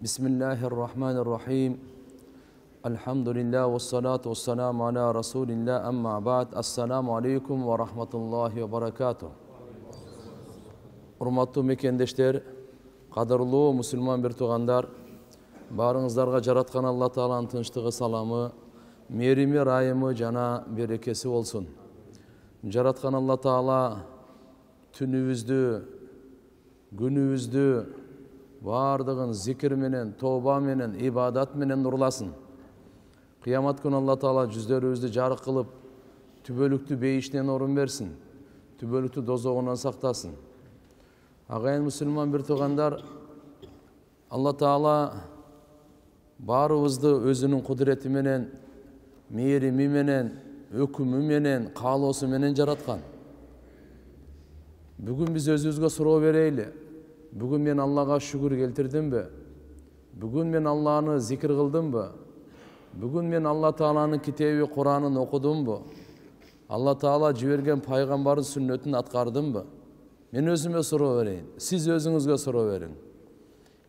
Bismillahirrahmanirrahim. Elhamdülillah ve salatu ve selamu ala Resulillah amma ba'd. Assalamu alaikum ve rahmatullahi ve barakatuh. Урматтуу мекендештер, кадырлуу мусулман бир туугандар, баарыңыздарга жараткан Алла Тааланын тынчтыгы, саламы, мерими, райымы жана берекеси болсун. Жараткан Алла Таала түнүбүздү, күнүбүздү бардыгын зикир менен, тооба менен, ибадат менен нурласын. Кыямат күнү Алла Таала жүздөрүбүздү жарык кылып, түбөлүктүү бейиштен орун берсин, түбөлүктүү дозогунан сактасын. Агайын мусулман бир туугандар, Алла Таала баарыбызды өзүнүн кудурети менен, мээрими менен, өкүмү менен, каалоосу менен жараткан. Бүгүн биз өзүбүзгө суроо берейли. Бүгүн мен Аллага шүгүр келтирдимби? Бүгүн мен Алланы зикир кылдымбы? Бүгүн мен Алла Тааланын китеби Куранын окудумбу? Алла Таала жиберген пайгамбардын сүннөтүн аткардымбы? Мен өзүмө суроо берейин. Сиз өзүңүзгө суроо бериң.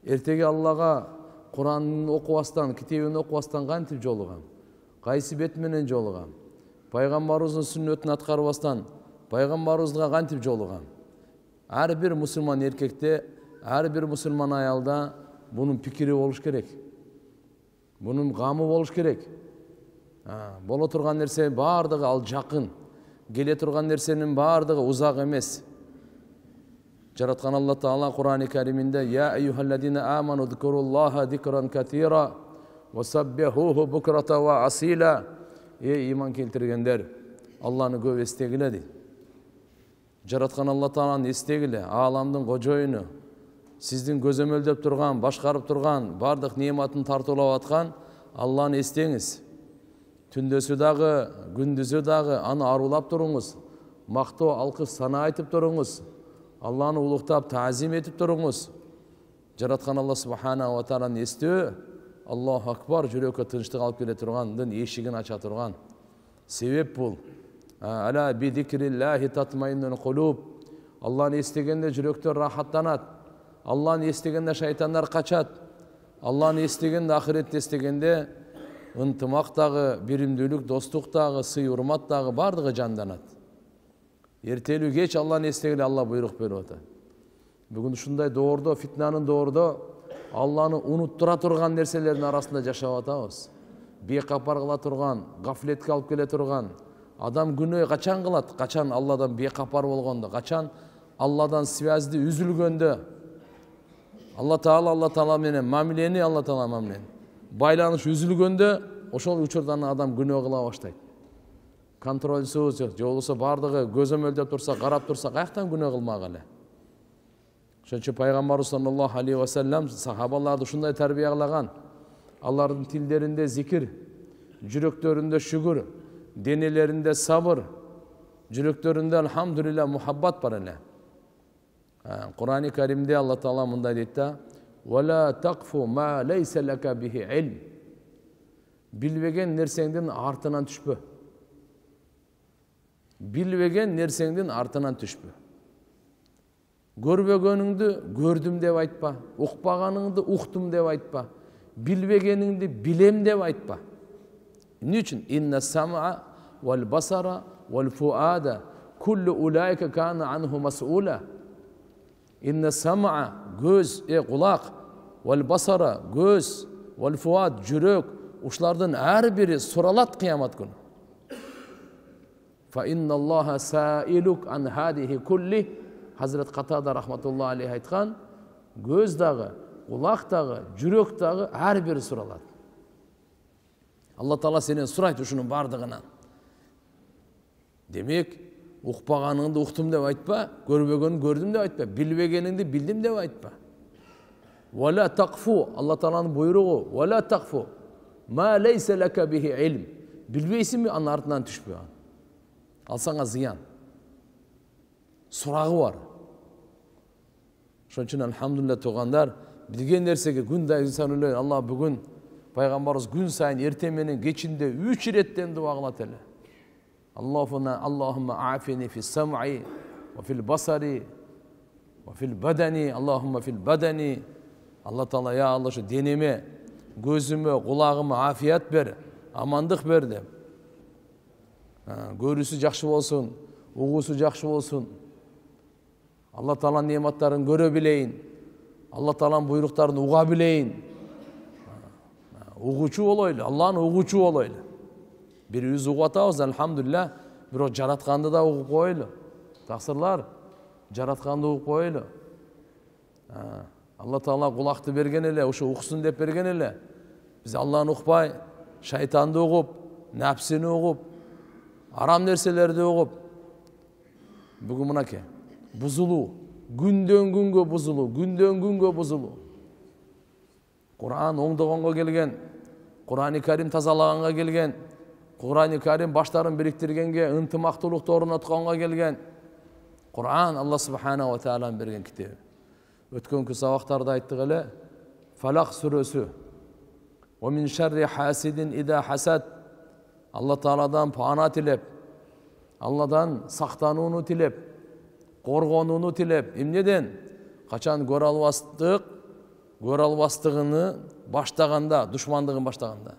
Эртеги Аллага Куранын окубастан, китебин окубастан кантип жолугам? Кайсы бет менен жолугам? Пайгамбарыбыздын сүннөтүн аткарбастан пайгамбарыбызга кантип жолугам? Ар бир мусулман эркекте, ар бир мусулман аялда бунун пикири болуш керек. Бунун камы болуш керек. Боло турган нерсе бардыгы ал жакын. Келе турган нерсенин бардыгы узак эмес. Жараткан Алла Таала Кур'ан-ы Кариминде «Я эйюхалладина аману зкуруллаха зикран катира ва саббихуху букрата ва асила». Ey iman келтиргендер, Алланы көп эстегиле дейт. Жараткан Алла Тааланы эстегиле, ааламдын кожоюну, сиздин көзөмөлдөп турган, башкарып турган, бардык неаматын тартуулап аткан Алланы эстеңиз. Түндөсү дагы, күндүзү дагы аны арулап туруңуз. Мактоо, алкыш, сана айтып туруңуз. Алланы улуктап, таазим этип туруңуз. Жараткан Алла Субхана ва Тааланы эстөө, Аллаху акбар, жүрөккө тынчтык алып келе тургандын эшигин ача турган себеп бул. Ала би зикриллахи татмаиннул кулуб. Алланы эстегенде жүрөктөр рахаттанат. Алланы эстегенде шайтандар качат. Алланы эстегенде, ахиретти эстегенде ынтымак дагы, биримдүүлүк, достук дагы, сый урмат дагы бардыгы жанданат. Эртелүү кеч Алланы эстегиле, Алла буйрук берип атат. Бүгүн ушундай доордо, фитнанын доордо Алланы унуттура турган нерселердин арасында жашап атабыз. Бейкапар кыла турган, гафлетке алып келе турган, адам күнөө качан кылат? Качан Алладан бейкапар болгондо, качан Алладан связды үзүлгөндө, Алла Таала менен мамилени, Алла Таала менен байланыш үзүлгөндө, ошол учурдан адам күнөө кыла баштайт. Контрольсуз, же болбосо бардыгы көзөмөлдөп турса, карап турса, каяктан күнөө кылмак эле? Ошон үчүн пайгамбарыбыз саллаллаху алейхи ва саллям сахабаларды ушундай тарбия кылаган. Алардын тилдеринде зикир, жүрөктөрүндө шүгүр, денелеринде сабыр, жүрөктөрүндө алхамдулилла мухаббат бар эле. Кур'ан-ы Каримде Алла Таала мындай дейт да: "Вала тaqfu ma laysa laka bihi ilm." Билбеген нерсеңдин артынан түшпө. Билбеген нерсеңдин артынан түшпө. Көрбөгөнүңдү көрдүм деп айтпа, укпаганыңды уктум деп айтпа, билбегениңди билем деп айтпа. Эмне үчүн? Инна сам'a wal basara wal fuada kullu ulaika kana anhu mas'ula. Inna sam'a göz, kulak, wal basara göz, wal fuad жүрөк, ушулардын ар бири сураlat кыямат күнү. Fa inna Allaha sa'iluk an hadihi kulli. Hazret Katada rahmetullahi aleyhi aytkan, göz dağı, kulak dağı, жүрөк dağı her biri suralat. Allah Taala senen surayt uşunun bardığынан. Demek, ukpaganыңды uktum деп айтпа, көрбөгөнүн көрдүм деп айтпа, билбегениңди билдим деп айтпа. Вала тaqfu, Allah Taala'nın buyruğu, вала taqfu ma laysa laka bihi ilm. Bilbeysinmi, anın артынан түшпө. Алсаңа зыян. Сурагы бар. Ошон үчүн алхамдулилла туугандар, билген нерсеге күндө инсан эле Алла бүгүн пайгамбарыбыз күн сайын эртең менен кечинде 3 иреттен дуа кылат эле. Allahumma afini fis sam'i wa fil basari wa fil badani, Allahumma fil badani, Алла Таала я Алла ошо денеме, көзүмө, кулагыма афият бер, амандык бер деп. Көрүүсү жакшы болсун, угуусу жакшы болсун. Алла Тааланын нематтарын көрө билейин. Алла Тааланын буйруктарын уга билейин. Угуучу болойлу, Алланы угуучу болойлу. Бирибиз угуп атабыз, алхамдулилlah, бирок жаратканды да угуп коелу. Таксырлар, жаратканды угуп коелу. Алла Таала кулакты берген эле, ошо уксун деп берген эле. Биз Алланы укпай, шайтанды угуп, нәпсини угуп, арам нерселерди угуп. Бүгүн мынакей, бузулуу, күндөн күнгө бузулуу, күндөн күнгө бузулуу. Кур'ан оңдогонго келген, Кур'ани Карим тазалаганга келген, Кур'ани Карим баштарын бириктиргенге, ынтымактуулукту орнотконго келген. Кур'ан Алла Субхана ва Тааланын берген китеби. Өткөнкү сабактарда айттык эле, Фалак сүрөсү. Ва мин шарри хасидин ида хасад. Алла Тааладан пана тилеп, Алладан сактанууну тилеп, коргонууну тилеп. Эмнеден? Качан көрө албастыгыны баштаганда, душмандыгын баштаганда.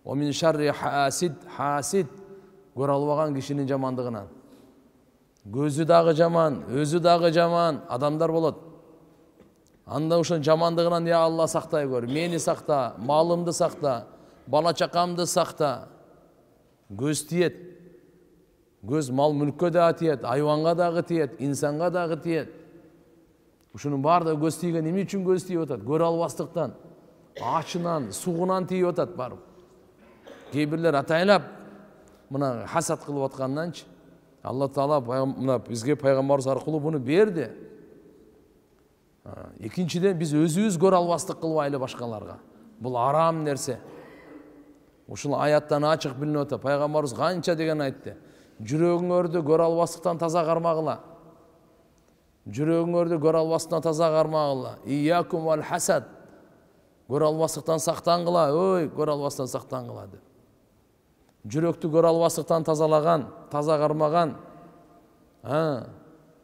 Ва мин шарри хасид көрө албаган кишинин жамандыгынан. Көзү дагы жаман, өзү дагы жаман адамдар болот. Анда ошон жамандыгынан я Алла сактай көр, мени сакта, малымды сакта, бала чакамды сакта. Көз тиет. Көз мал мүлккө да тиет, айванга дагы тиет, инсанга дагы тиет. Ушунун баардыгы көз тийген эмне үчүн көз тийип атат? Көрө албастыктан, ачынан, сугунан тийип атат барып. Кээ бирлер атайлап мына хасад кылып атканданчы Алла Таала мына бизге пайгамбарыбыз аркылуу буну берди. Экинчиден биз өзүбүз көрө албастык кылбайлы башкаларга. Бул арам нерсе. Ушул аяттан ачык билинип атат. Пайгамбарыбыз канча деген айтты. Жүрөгүңөрдү көрө албастыктан таза кармагыла. Жүрөгүңөрдү көрө албастыктан таза кармагыла. Iyyakum wal hasad. Көрө албастыктан сактангыла. Ой, көрө албастыктан сактангыла деп. Жүрөктү көрө албастыктан тазалаган, таза кармаган,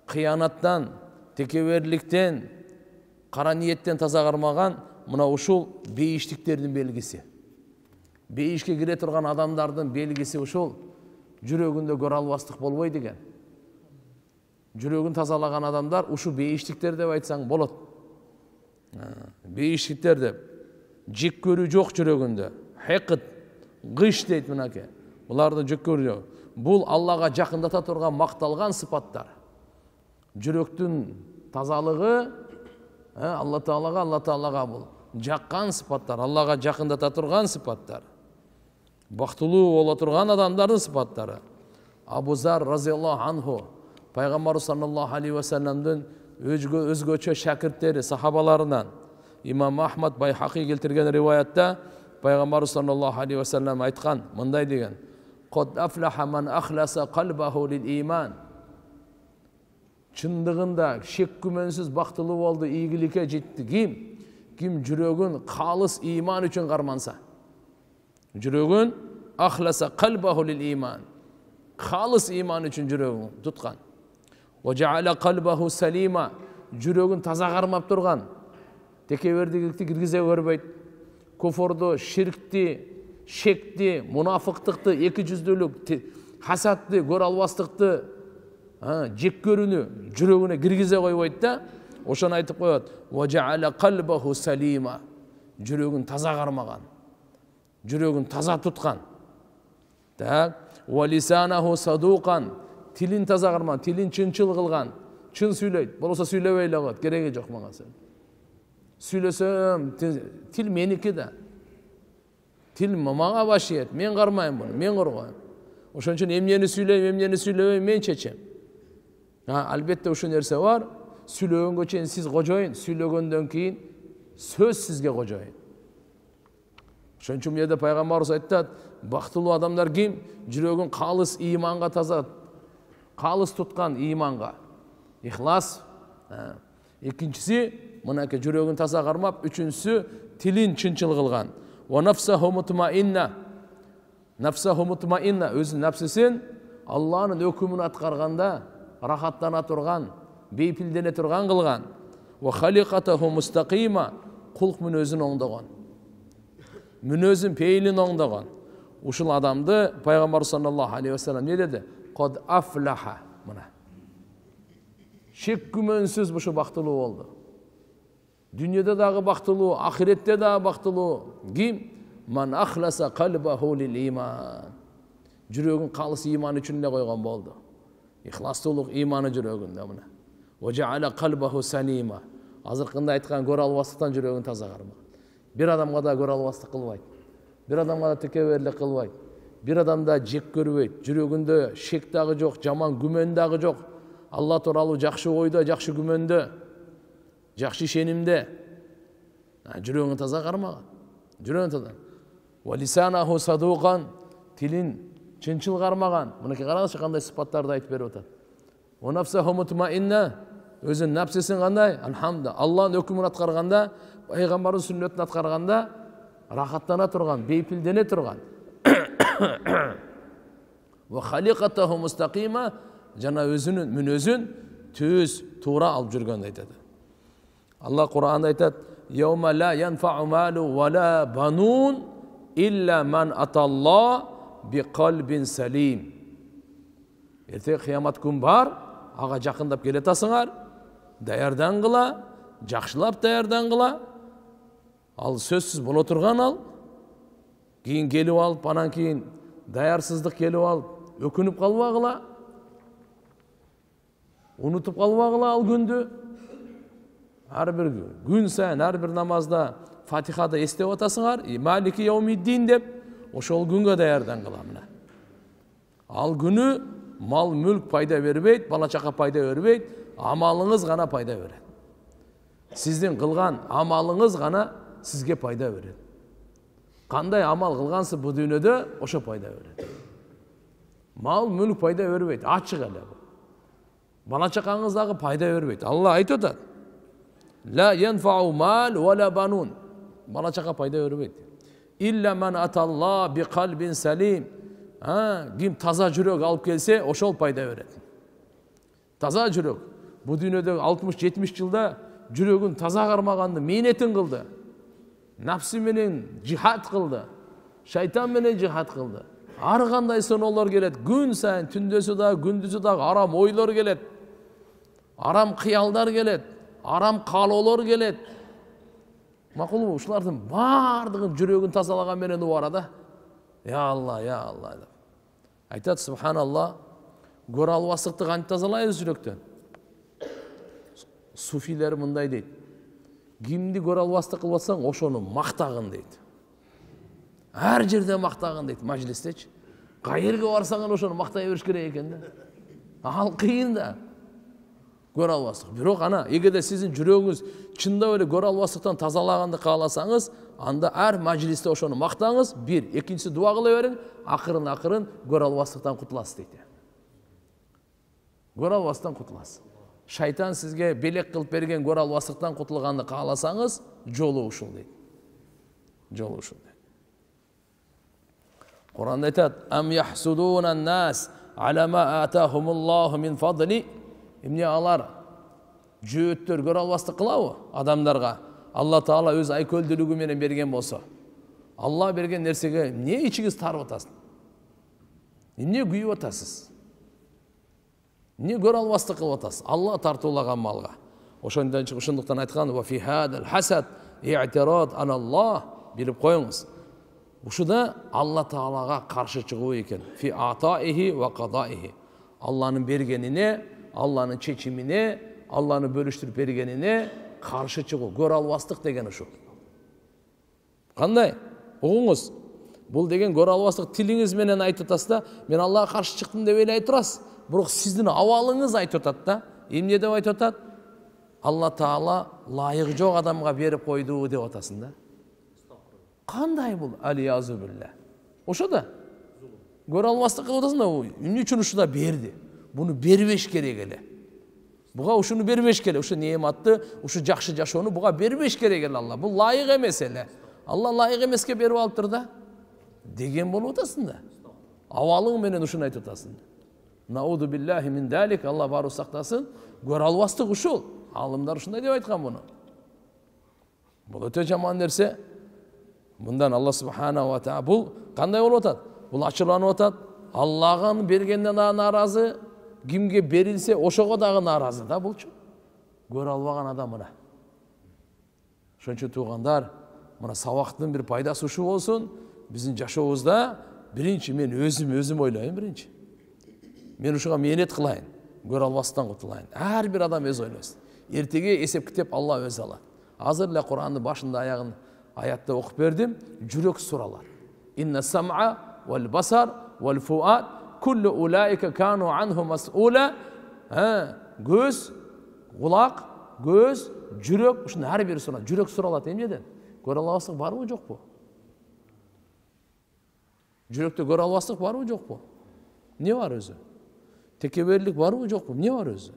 кыянаттан, текеберликтен, кара ниеттен таза кармаган, мына ушул бейиштиктердин белгиси. Бейишке кире турган адамдардын белгиси ушул. Жүрөгүндө көрө албастык болбойт экен. Жүрөгүн тазалаган адамдар ушу бейиштиктер деп айтсаң болот. Бейиштиктер деп. Жек көрүү жок жүрөгүндө. Хекыт, гыш дейт мынакей. Буларды жек көрүү жок. Бул Аллага жакындата турган макталган сыпаттар. Жүрөктүн тазалыгы Алла Таалага бул жаккан сыпаттар, Аллага жакындата турган сыпаттар. Бактылуу боло турган адамдардын сыпаттары. Абу Зар разияллаху анху Пайгамбар саллаллаху алейхи ва салламдын өзгөчө шакирттери, сахабаларынан. Имам Ахмад Байхақи келтирген риваятта Пайгамбар саллаллаху алейхи ва саллам айткан, мындай деген: "Код афлаха ман ахласа қалбаху лил иман." Чындыгында шек күмөнсүз бактылуу болду, ийгиликке жетти ким жүрөгүн калыс иман үчүн карманса. Жүрөгүн ахласа қалбаху лил иман. Калыс иман үчүн жүрөгүн туткан. Ва жаала қалбаху салима. Жүрөгүн таза кармап турган. Текебердикти киргизе көрбөйт. Кофорду, ширкти, шекти, мунафыктыкты, эки жүздүүлүк, хасадты, көрө албастыкты, жек көрүүнү жүрөгүнө киргизе койбойт да. Ошону айтып коет. Ва жаала қалбаху салима. Жүрөгүн таза кармаган. Жүрөгүн таза туткан. Так, ва лисанаху садуqan. Тилин таза кармаган, тилин чынчыл кылган. Чын сүйлөйт. Болбосо сүйлөбөй эле коет, кереги жок мага сен. Сүйлөсөм, тил меники да. Тил мага башыйт, мен кармайм буну, мен коргойм. Ошон үчүн эмнени сүйлөйм, эмнени сүйлөбөйм мен чечем. Албетте ушул нерсе бар. Сүйлөгөнгө чейин сиз кожоюн, сүйлөгөндөн кийин сөз сизге кожоюн. Ошон үчүн бул жерде пайгамбарыбыз айтат, бактылуу адамдар ким? Жүрөгүн калыс иманга таза, калыс туткан иманга. Ихлас. Экинчиси мынакей жүрөгүн таза кармап, үчүнчүсү тилин чынчыл кылган. Ва нафсаху мутмаинна. Нафсаху мутмаинна, өзүнүн нафсисин Алланын өкүмүн аткарганда рахаттана турган, бейпилдене турган кылган. Ва халикатаху мустaqima. кулк мүнөзүн оңдогон, мүнөзүн пейилин оңдогон ушул адамды пайгамбар саллаллаху алейхи вассалам не деди? Код афлаха. Мына шек күмөнсүз бушу бактылуу болду. Дүйнөдө дагы бактылуу, ахиретте дагы бактылуу. Ким? Ман ахласа калбаху лил иман. Жүрөгүн калыс иман үчүн эле койгон болду. Ихластуулук иманы жүрөгүндө мына. Важаала калбаху салима. Азыркында айткан көрө албастыктан жүрөгүн таза кармаган. Бир адамга да көрө албастык кылбайт. Бир адамга да текеберлик кылбайт. Бир адамда жек көрбөйт. Жүрөгүндө шек дагы жок, жаман күмөн дагы жок. Алла тууралуу жакшы ойдо, жакшы күмөндө, жакшы ишенимде. Жүрөгүн таза кармаган. Жүрөгүн таза. Ва лисанаху садуқан, тилин чынчыл кармаган. Мынакей караңызчы кандай сыпаттарды айтып берип атат. Ва нафсаху мутмаинна, өзүнүн напсесин кандай? Алхамда. Алланын өкүмүн аткарганда, пайгамбардын сүннөтүн аткарганда рахаттана турган, бейпилдене турган. Ва халиқатаху мустақима, жана өзүнүн мүнөзүн түз туура алып жүргөндү айтат. Алла Кур'анда айтат: "Yawma la yanfa'u malu wa la banun illa man atallah bi qalbin salim." Эртең кыямат күн бар, ага жакындап келетасыңар, даярдангыла, жакшылап даярдангыла. Ал сөзсүз боло турган ал. Кийин келип алып, анан кийин даярсыздык келип алып, өкүнүп калбагыла. Унутуп калбагыла ал күндү. Ар бир күн сайын, ар бир намазда Фатихада эстеп атасыңар, Малики яумиддин деп, ошол күнгө даярдангыла мына. Ал күнү мал мүлк пайда бербейт, бала чака пайда бербейт, амалыңыз гана пайда берет. Сиздин кылган амалыңыз гана сизге пайда берет. Кандай амал кылгансыз бу дүйнөдө, ошо пайда берет. Мал мүлк пайда бербейт, ачык эле бу. Бала чакаңыз дагы пайда бербейт. Алла айтып атат: "Ла янфау мал ва ла банун." Бала чака пайда бербейт. "Илля ман аталла би калбин салим." Ким таза жүрөк алып келсе, ошол пайда берет. Таза жүрөк. Бу дүйнөдө 60-70 жылда жүрөгүн таза кармаганды мээнетин кылды. Напсы менен жихад кылды. Шайтан менен жихад кылды. Ар кандай сонолор келет. Күн сайын, түндөсү да, күндүзү да арам ойлор келет. Арам кыялдар келет. Арам каалоолор келет. Макулбу, ушулардын баардыгын жүрөгүн тазалаган менен убарада. Я Алла, я Алла. Айтат субханалла, көрө албастыкты кантип тазалайбыз жүрөктөн? Суфилер мындай дейт: кимди көрө албастык кылып атсаң, ошону мактагын дейт. Ар жерде мактагын дейт, мажлистечи. Кайерге барсаң ошону мактай бериш керек экен да. Ал кыйын да. Көрө албастык. Бирок ана, эгерде сиздин жүрөгүңүз чындап эле көрө албастыктан тазалаганды кааласаңыз, анда ар мажлисте ошону мактаңыз, бир, экинчиси дуа кыла бериң, акырын көрө албастыктан кутуласыз дейт. Көрө албастыктан кутуласыз. Шайтан сизге белек кылып берген көрө албастыктан кутулганды кааласаңыз, жолу ушул дейт. Жолу ушул дейт. Кур'анда айтат: "Ам яхсудуна нас ала ма атахумуллаху мин фадли." Эмне алар жөөттөр көрө албастык кылабы адамдарга? Алла Таала өз айкөлдүүлүгү менен берген болсо, Алла берген нерсеге эмне ичиңиз тарып атасыз? Эмне күйүп атасыз? Эмне көрө албастык кылып атасыз? Алла тартуулаган малга. Ошондуктан айткан: "Ва фи хадал хасад и'тирад аналлах." Билип коюңуз. Ушуда Алла Таалага каршы чыгуу экен. Фи атаихи ва кадаихи. Алланын бергенине, Алланын чечимине, Алланы бөлүштүрүп бергенине каршы чыгуу. Көрө албастык деген ушу. Кандай? Угуңуз. Бул деген көрө албастык тилиңиз менен айтып атасыз да, мен Аллага каршы чыктым деп эле айтып турасыз. Бирок сиздин абалыңыз айтып атат да. Эмне деп айтып атат? Алла Таала лайыгы жок адамга берип койду деп атасың да. Кандай бул? Алиязу билля. Ошо да. Көрө албастык кылып атасың да, эмне үчүн ушуда берди? Буну бербеш керек эле. Буга ушуну бербеш керек. Ушу неематты, ушу жакшы жашоону буга бербеш керек эле Алла. Бул лайык эмес эле. Алла лайык эмеске берип алыптыр да. Деген болуп атасың да. Абалың менен ушуну айтып атасың. Науду биллахи мин далик. Алла баары сактасын. Көрө албастык ушул. Алымдар ушундай деп айткан буну. Бұл өте жаман нәрсе. Bundan Allah subhanahu wa ta'ala бұл қандай болып атады? Бұл ашыланып атады. Аллаға бергеннен наразы, кімге берілсе ошоға дағы наразы да бұл. Көре албаған адам мына. Шөнші туғандар, мына сабақтың бір пайдасы ушу болсын, біздің жашауымызда бірінші мен өзім ойлайын бірінші. Мен ушуға менет қылайын, көре албастан құтылайын. Әр бір адам өз ойласын. Ертеге есеп кітеп Алла өз алады. Азыр эле Құранды башында аяғын аятта оқып бердім, жүрек суралар. Инна сам'a вал басар вал фуад kullu ulaika kanu anhu mas'ula. Göz, kulak, göz, жүрек, ушунун ар бири суралат. Жүрек суралат эмнеден? Көрө албастык барбы жокпу? Жүрөктө көрө албастык барбы жокпу? Не бар өзү? Текеберлик барбы жокпу? Не бар өзү?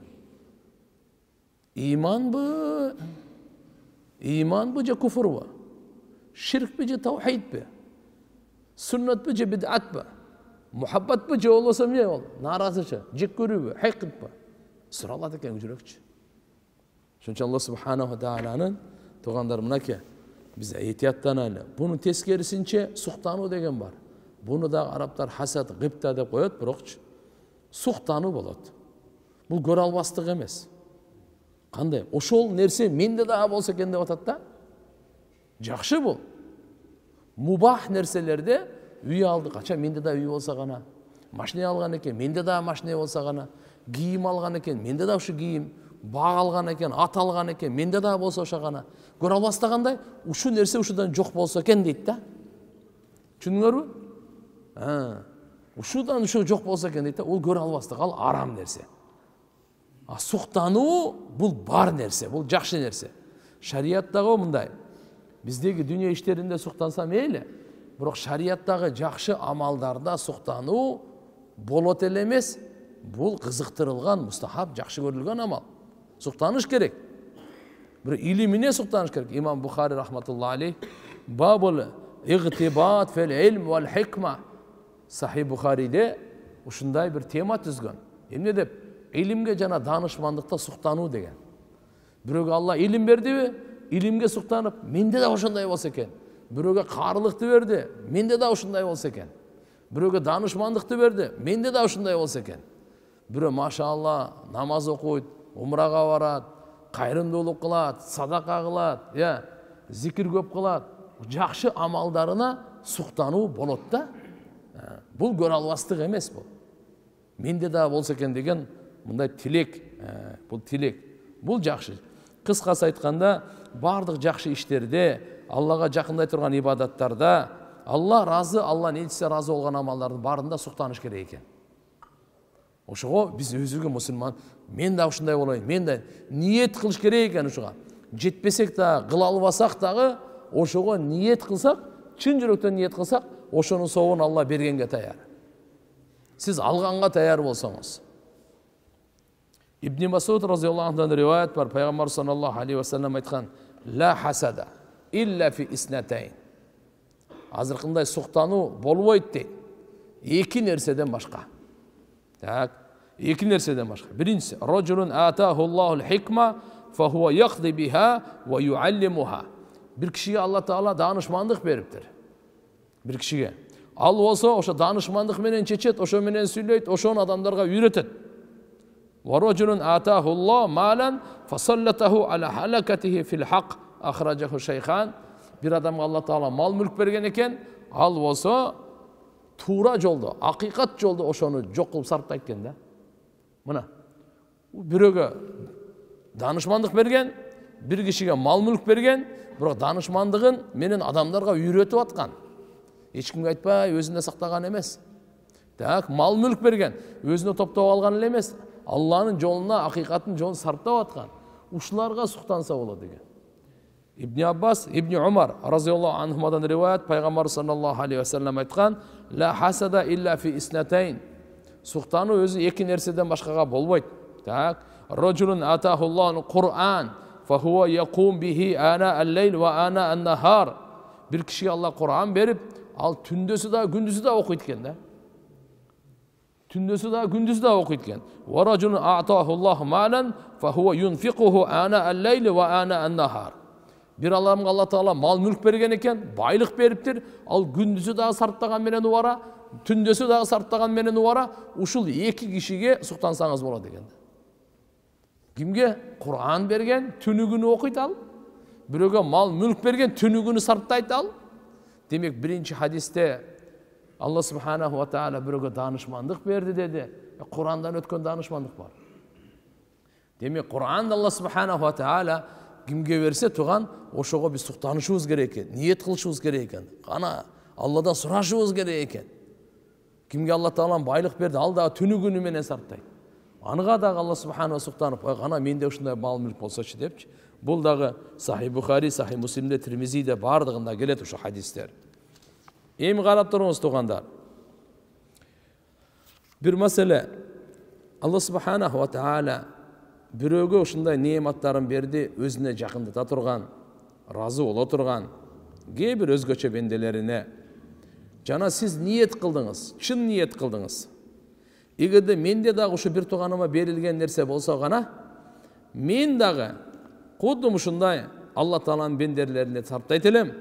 Иманбы? Иманбы же куфурбу? Ширкпи же таухидпи? Сүннатпы же бид'атпы? Muhabbatпы же болбосо эмне бол? Наразычы, жек көрүүбү, хайкытпы? Суралат экен жүрөкчү. Шунча Алла субханаху ва тааланын тугандар мынакей биз этияттаналы. Бунун тескерисинче суктануу деген бар. Буну да арабтар хасад, гыпта деп коет, бирокчу суктануу болот. Бул көрө албастык эмес. Кандай? Ошол нерсе менде да болсо экен деп атат да. Жакшы бул. Мубах нерселерде үй алды, кача менде да үй болса гана. Машина алган экен, менде да машина болса гана. Кийим алган экен, менде да ушу кийим. Баг алган экен, ат алган экен, менде да болсо ошо гана. Көрө албастагандай, ушу нерсе ушудан жок болсо экен дейт да. Түшүндүңөрбү? Ушудан ушу жок болсо экен дейт да. Ол көрө албастык, ал арам нерсе. Суктануу бул бар нерсе, бул жакшы нерсе. Шарияттагы мындай. Биздеги дүйнө иштеринде суктанса мейли, бирок шарияттагы жакшы амалдарда суктануу болот эле эмес, бул кызыктырылган, мустахаб, жакшы көрүлгөн амал. Суктаныш керек. Бир илимине суктаныш керек. Имам Бухари рахматуллахи алейх бабул игтибат фил илм вал хикма Сахih Бухариде ушундай бир тема түзгөн. Эмне деп? Илимге жана данышмандыкта суктануу деген. Бирөөгө Алла илим бердиби? Илимге суктанып, менде да ошондой болсо экен. Бирөөгө карылыкты берди, менде да ошондой болсо экен. Бирөөгө данышмандыкты берди, менде да ошондой болсо экен. Бирөө машалла намаз окуйт, умрага барат, кайрымдуулук кылат, садака кылат, зикир көп кылат. Жакшы амалдарына суктануу болот да. Бул көрө албастык эмес бул. Менде да болсо экен деген мындай тилек, бул тилек. Бул жакшы. Кыскасы айтканда, бардык жакшы иштерде, Аллага жакындай турган ибадаттарда, Алла разы, Алланын элчиси разы болгон амалдардын баарында суктаныш керек экен. Ошого биз өзүгө мусулман, мен да ушундай болоюн, мен да ниет кылыш керек экен ушуга. Жетпесек да, кыла албасак дагы, ошого ниет кылсак, чын жүрөктөн ниет кылсак, ошонун соогун Алла бергенге даяр. Сиз алганга даяр болсоңуз. Ибн Масуд разияллаху анхудан риваят бар, пайгамбар саллаллаху алейхи ва саллям айткан: "Ла хасада илля фи иснатайн." Азыркындай суктануу болбойт дейт. Эки нерседен башка. Так, эки нерседен башка. Биринчиси, раджулун атахуллахул хикма фа хува яқди биха ва юаллимуха. Бир кишиге Алла Таала данышмандык бериптир. Бир кишиге. Ал болсо ошо данышмандык менен чечет, ошо менен сүйлөйт, ошону адамдарга үйрөтөт. Ва раджулун атахуллах малан фасаллатаху ала халакатихи фил хак ахраджаху шейхан. Бир адамга Алла Таала мал мүлк берген экен, ал болсо туура жолдо, акыйкат жолдо ошону жок кылып сарптайт экен да. Мына бирөөгө данышмандык берген, бир кишиге мал мүлк берген, бирок данышмандыгын менен адамдарга үйрөтүп аткан. Эч кимге айтпай, өзүнө сактаган эмес. Так, мал мүлк берген, өзүнө топтоп алган эле эмес, Алланын жолуна, акыйкаттын жолун сарптап аткан. Ушуларга суктанса болот деген. Ибн Аббас, Ибн Умар разияллаху анхумадан риваят, пайгамбар саллаллаху алейхи ва саллям айткан: "Ла хасада илля фи иснатайн." Суктануу өзү эки нерседен башкага болбойт. Так, раджулун атахуллахул Кур'ан фа хува якум бихи ана ал-лейл ва ана ан-нахар. Бир кишиге Алла Кур'ан берип, ал түндөсү да, күндүзү да окуйт экен да. Түндөсү да, күндүзү да окуйт экен. Ва раджулун атахуллаху малан фа хува юнфикуху ана ал-лейл ва ана ан-нахар. Bir адамға Алла Таала мал мүлк берген екен, байлық беріптір. Ал күндізі дағы сарттаған менен уара, түндесі дағы сарттаған менен уара, ушул екі кишиге суктансаңыз болады екен. Кимге? Құран берген, түні күні оқиды ал. Біреуге мал мүлк берген, түні күні сарттайды ал. Демек, бірінші хадисте Алла Субханаху ва Таала біреуге данышмандық берді деді. Құрандан өткен данышмандық бар. Демек, Құранды Алла Субханаху ва Таала кимге берсе туған, ошоға біз суктанышыбыз керек екен, ниет кылышыбыз керек екен. Қана Алладан сұрашыбыз керек екен. Кимге Алла Таалам байлық берді, ал дағы түні күні менен сарттайды. Аныға дағы Алла Субханаху суктанып, қана менде ушундай мал мүлк болсочу депчи. Бұл дағы Сахи Бухари, Сахи Муслимде, Тирмизиде бардығында келет ушу хадистер. Эми карап туруңуз тугандар. Бир маселе, Алла Субханаху ва Таала бирөөгө ушундай неематтарын берди, өзүнө жакындата турган, разы боло турган, кээ бир өзгөчө бенделерине. Жана сиз ниет кылдыңыз, чын ниет кылдыңыз. Эгерде менде дагы ушу бир тууганыма берилген нерсе болсо гана, мен дагы кудум ушундай Алла Тааланын бендерлерине сарптайт элем,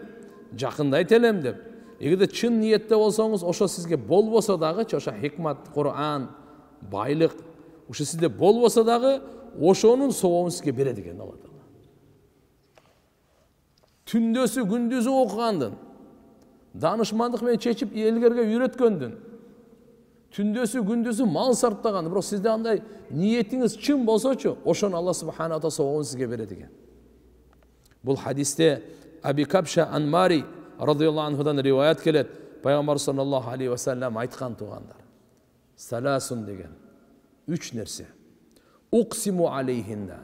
жакындайт элем деп. Эгерде чын ниетте болсоңуз, ошо сизге болбосо дагы, ошо хикмат, Куран, байлык, ушу сизде болбосо дагы, ошонун сообун сизге берет экен Алла Таала. Түндөсү күндүзү окугандын, данышмандык менен чечип элгерге үйрөткөндүн, түндөсү күндүзү мал сарптаган, бирок сизде андай ниетиңиз чын болсочу, ошону Алла Субханаху Таала сообун сизге берет экен. Бул хадисте Аби Кабша Анмари радıyallahu anhudan rivayet келет. Пайгамбар саллаллаху алейхи ва саллям айткан тугандар. Саласун деген. Үч нерсе. Уqsimu алейхинна.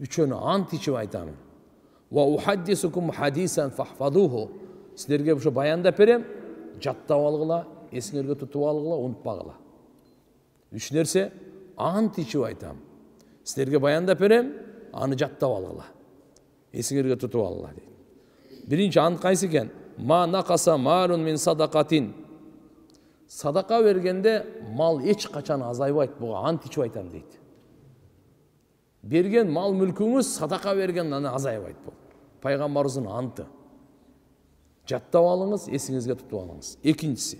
Үчөнү ант ичип айтам. Ва ухаддисукум хадисан фахфадуху. Силерге ушу баяндап берем, жаттап алгыла, эсиңерге тутуп алгыла, унутпагыла. Үч нерсе ант ичип айтам. Силерге баяндап берем, аны жаттап алгыла, эсиңерге тутуп алгыла дейт. Биринчи ант кайсы экен? Ма нақаса малун мин садақатин. Садақа бергенде мал эч качан азайбайт. Буга ант ичип айтам дейт. Берген мал мүлкүңүз садақа бергенде азайбайт бул. Пайгамбарыбыздын анты. Жаттап алыңыз, эсиңизге тутуп алыңыз. Экинчиси.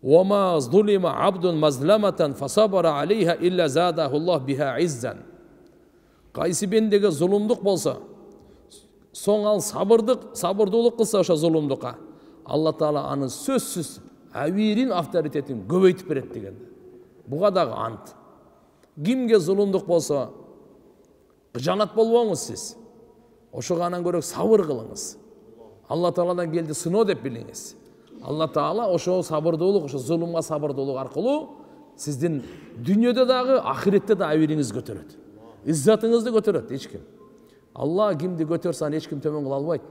Ва ма зулима абдун мазламатан фасабара алейха илля задаху Аллах биха иззан. Кайсы бендеге зулумдук болсо, соң ал сабырдуулук кылса ошо зулумдукка, Алла Таала анын сөзсүз авирин, авторитетин көбөйтүп берет деген. Буга дагы ант. Кимге зулумдук болсо, жанат болбоңуз сиз. Ошого анан көрөк сабыр кылыңыз. Алла Тааладан келди сыноо деп билиңиз. Алла Таала ошо сабырдуулук, ошо зулумга сабырдуулук аркылуу сиздин дүйнөдө дагы, ахиретте да авириңиз көтөрөт. Иззатыңызды көтөрөт эч ким. Алла кимди көтөрсө аны эч ким төмөн кыла албайт.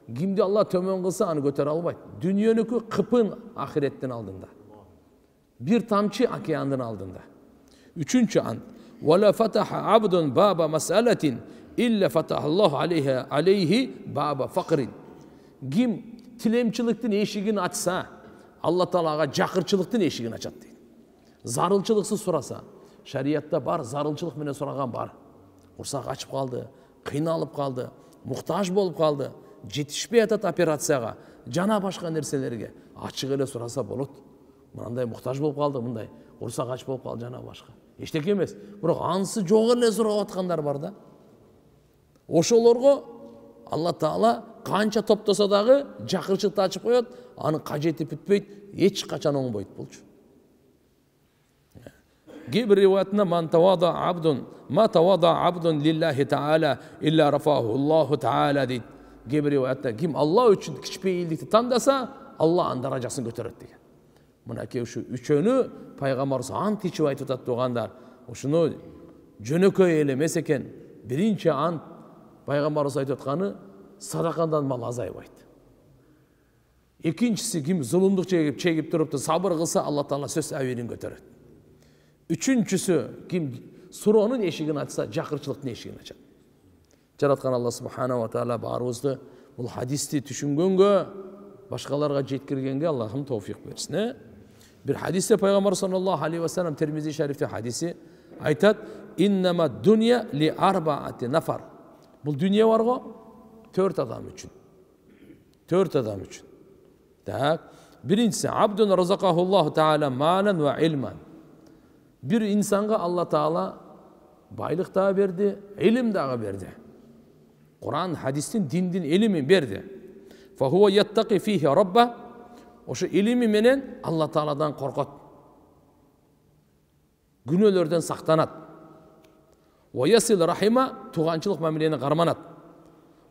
Кимди Алла төмөн кылса аны көтөрө албайт. Дүйнөнүкү кыпын ахиреттин алдында. Бир тамчы океандын алдында. Үчүнчү ант. Вала фатаха абдун баба мас'алатин илля фатаха Аллаху алейхи баба факрин. Ким тилемчиликтин эшигин ачса, Алла Таалага жакырчылыктын эшигин ачат дейт. Зарылчылыксыз сураса, шариятта бар, зарылчылык менен сураган бар. Курсак ачып калды, кыйналып калды, муктаж болуп калды, жетишпей атат операцияга, жана башка нерселерге ачык эле сураса болот. Мындай муктаж болуп калды, мындай курсак ачып болуп калды, жана башка. Эчтеке эмес, бирок анысы жок эле сурап аткандар бар да. Ошолорго Алла Таала канча топтосо дагы жакырчылыкты ачып коет, аны кажети бүтпөйт, эч качан оңбойт болчу. Гибр риваятында ма тавада абдун лиллахи таала илля рафаху Аллаху таала дейт. Гибр риваятта ким Алла үчүн кичпейилдикти тандаса, Алла анын даражасын көтөрөт деген. Мынакей ушу үчөнү пайгамбарыбыз ант ичип айтып атат тугандар. Ушуну жөнөкөй эле эмес экен. Биринчи ант пайгамбарыбыз айтып атканы садакадан мал азайбайт. Экинчиси ким зулумдук чегип туруп сабыр кылса, Алла Таала сөз авирин көтөрөт. Үчүнчүсү ким суроонун эшигин ачса, жакырчылыктын эшигин ачат. Жараткан Алла Субханаху ва Таала баарыбызды бул хадисти түшүнгөнгө, башкаларга жеткиргенге Аллахым товфик берсин. Бир хадисте пайгамбар саллаллаху алейхи ва саллям Термизи шарифте хадиси айтат: "Иннама дунья ли арбаати нафар." Бул дүйнө барго, 4 adam üçün. 4 adam üçün. Tak. Birincisi abdun razaqahullahu taala malan ve ilman. Bir insanga Allah Taala baylık da berdi, ilim da berdi. Kur'an, hadistin, dindin ilimi berdi. Fa huwa yattaqi fihi rabbah. Oşu ilimi menen Allah Taala'dan korkat. Günölerden saktanat. Ve yasil rahima, tuğançılık mamileni qarmanat.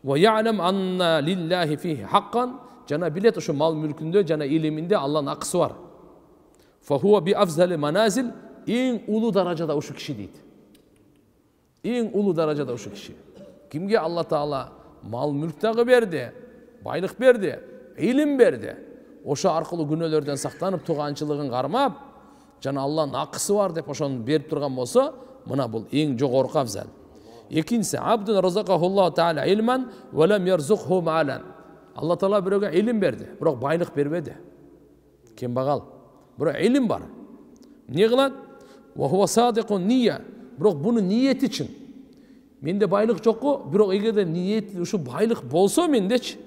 Ve ya'lem anna lillahi fihi hakkan. Cana bilet oşu mal mülkünde, cana iliminde Allah'ın akısı var. Fa huwa bi afzali manazil, en ulu derecede oşu kişi deydi. En ulu derecede oşu kişi. Kimge Allah Taala mal mülk dağı berdi, baylık berdi, ilim berdi. Oşa arkalı günölerden saktanıp tuğançılığın qarmap, jana Allah'ın akısı var dep oşonu berip turgan bolsa, mına bul en jogorku afzal. Ekinchisi abdun razaqahullahu taala ilman ve lem yarzuqhu malan. Allah Taala biröge ilim berdi, biroq baylık berbedi. Kembagal. Biroq ilim var. Ne kılat? Ve huwa sadiqun niyya. Biroq bunu niyet için. Mende baylık jokku, biroq egerde niyet uşu baylık bolsa mendeç,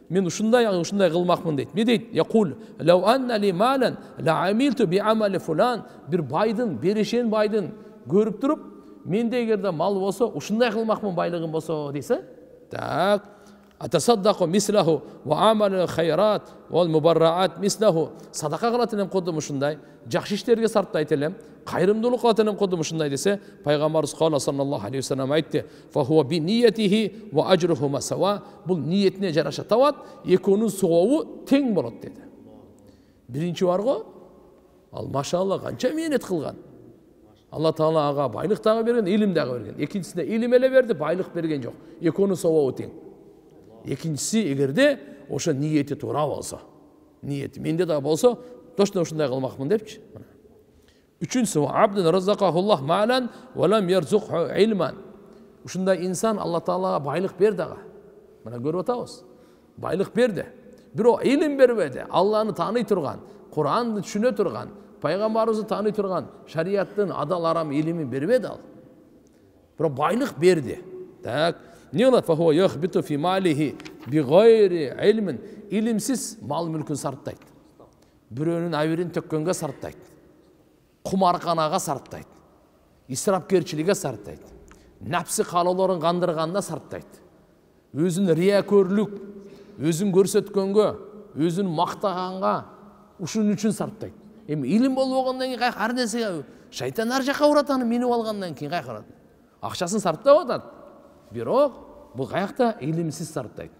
men uşunday kılmakmın deyt. Ne deyt? Yaqul law anna li malan la amiltu bi amali fulan. Bir baydın, berişen baydın görüp durup, mende egerde mal bolsa, uşunday kılmakmın baylığım bolsa deyse, tak. Atasaddaqu mislahu ve amalul hayrat vel mubarraat mislahu. Sadaka kılatınem kodum uşunday, jakşı işlerge sarptayt elem, kayrımdılık kılatınem kodum uşunday dese, Peygamberimiz sallallahu aleyhi ve sellem aytdı. Fa huwa bi niyetihi ve ajruhuma sawa. Bul niyetine jaraşa tavat, ekonun soğuğu teң bolat dedi. Birinci var go, al maşallah kança mehnat kılgan. Allah Taala aga baylık dağı bergen, ilim dağı bergen. Ekincisinde ilim ele berdi, baylık bergen jok. Ekonun soğuğu teң. Ekinçisi egerde oşa niyeti to'g'ri bolsa, niyeti mende da bolsa, to'shna shunday qilmoqman debchi. Üçüncüsü abdun razaqahulloh malan ve lam yarzuqhu ilman. Shunday insan Allah Taala baylık berdi aga. Mana görüp atabız. Baylık berdi. Biro ilim bermedi. Allah'ını tanıy turgan, Kur'an'ı düşüne turgan, Peygamberimizi tanıy turgan, şeriattın adal aram ilimi bermedi al. Biro baylık berdi. Tak. Ne olar? Fahuwa yakhbitu fi malihi bi gayri ilmin. İlimsiz mal mülkün sarptayt. Birönün avirin tökkönge sarptayt. Kumarkanaga sarptayt. İsrapkerçilige sarptayt. Nafsi kalaloların kandırganına sarptayt. Özün riyakörlük, özün görsetkönge, özün maktaganga, uşun üçün sarptayt. Endi ilim bolbogondan keyin kay har nерсеге шайтан ар жакка уратаны минип алгандан keyin кай карат. Акчасын сарптап атат. Бирок бул каякта илимсиз сарптайт.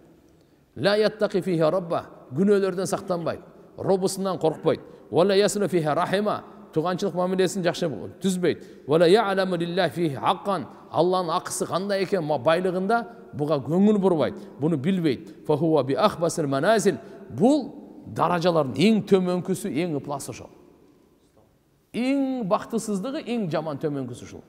La yattaqi fiha rabbah. Günölerden saktanbayt. Robusundan korkbayt. Ve la yaslu fiha rahima. Tuğançılık muamelesini jakşı tüzbeyt. Ve la ya'lamu lillahi fihi hakkan. Allah'ın akısı kanday eken baylığında buga göңүл burbayt. Bunu bilbeyt. Fa huwa bi akhbasil manazil. Bul darajaların en tömönküsü, en ıplası şol. En baktısızlığı, en jaman tömönküsü şol.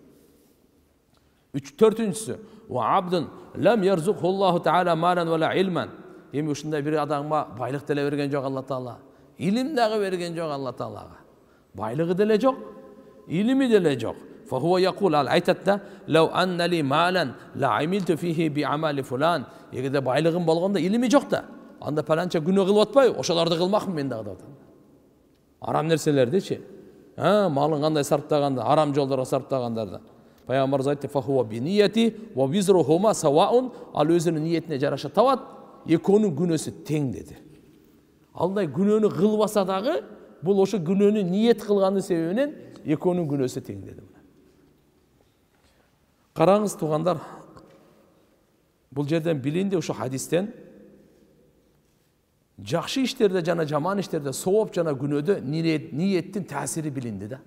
Dördüncüsü ve abdun lam yarzuqhullahu taala malan ve la ilman. Endi uşunday bir adamga baylık dele bergen jok Allah Taala. İlim dagı bergen jok Allah Taalaga. Baylığı dele jok, ilimi dele jok. Fa huwa yaqul al aytatda law anna li malan la amiltu fihi bi amali fulan. Egerde baylığım bolganda ilimi jok da, anda palança günö kılıp atpay, oşalarda kılmakmın men dagı da. Aram nerselerdeçi. Ha, malın kanday sarptaganda, aram jollara sarptagandarda. Peygamberimiz aytdı fa huwa bi niyeti ve vizruhuma sawaun. Al özünün niyetine jaraşa tavat, ekonun günösü teң dedi. Alday günönü kılbasa dagı, bul oşo günönü niyet kılgаны sebebinен ekonun günösü teң dedi. Karаңыз tuğandar, bul жерден bilindi oşo hadisten, jakşı işlerde jana jaman işlerde sowap jana günödө niyettin tasiri bilindi da.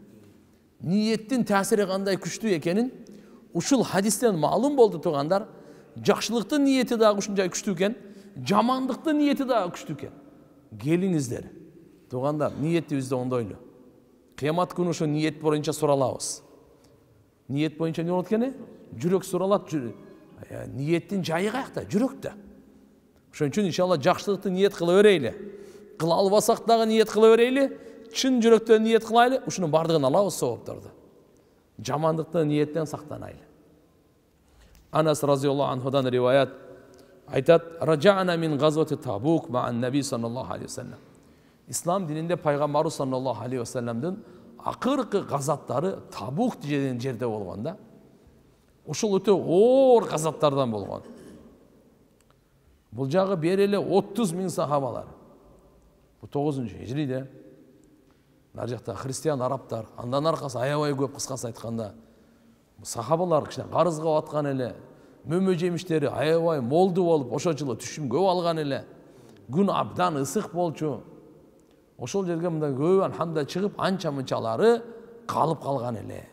Niyettin tasiri kanday küçtü ekenin uşul hadisten malum boldu tuğandar. Jakşılıktın niyeti daha uşunca küçtü eken, jamanlıktın niyeti daha küçtü eken. Gelinizler. Tuğandar, niyeti bizde ondoylu. Kıyamat günü şu niyet boyunca soralabız. Niyet boyunca ne oldu kene? Jürek soralat. Niyettin jayı kayakta, jürekte. Şunun için inşallah jakşılıkты niyet kıla öreyle. Kıla albasak dağı niyet kıla öreyle. Çın jüröktön niyet kılaylı, uşunun bardığını alabız sowaptарды. Jamanlıkta niyetten saktanaylı. Anas razıyallahu anhudan rivayet. Айтат: "Раджана мин газвати Табук ма'ан Наби саллаллаху алейхи вассалам." İslam dininde Peygamberimiz sallallahu aleyhi ve sellem'den akırkı gazаттары Табук деген жерде болгон да. Ошол өтө оор газаттардан болгон. Бул жагы береле 30 миң сахабалар. Бул 9-хижриде. Нар жакта христиан арабтар, андан аркасы аябай көп, кыскасы айтканда. Сахабалар кичине карызга аткан эле, мөмө жемиштери аябай молду болуп, ошол жылы түшүм көп алган эле. Күн абдан ысык болчу. Ошол жерге мындай көп анхамда чыгып, анча-мынчалары калып калган эле.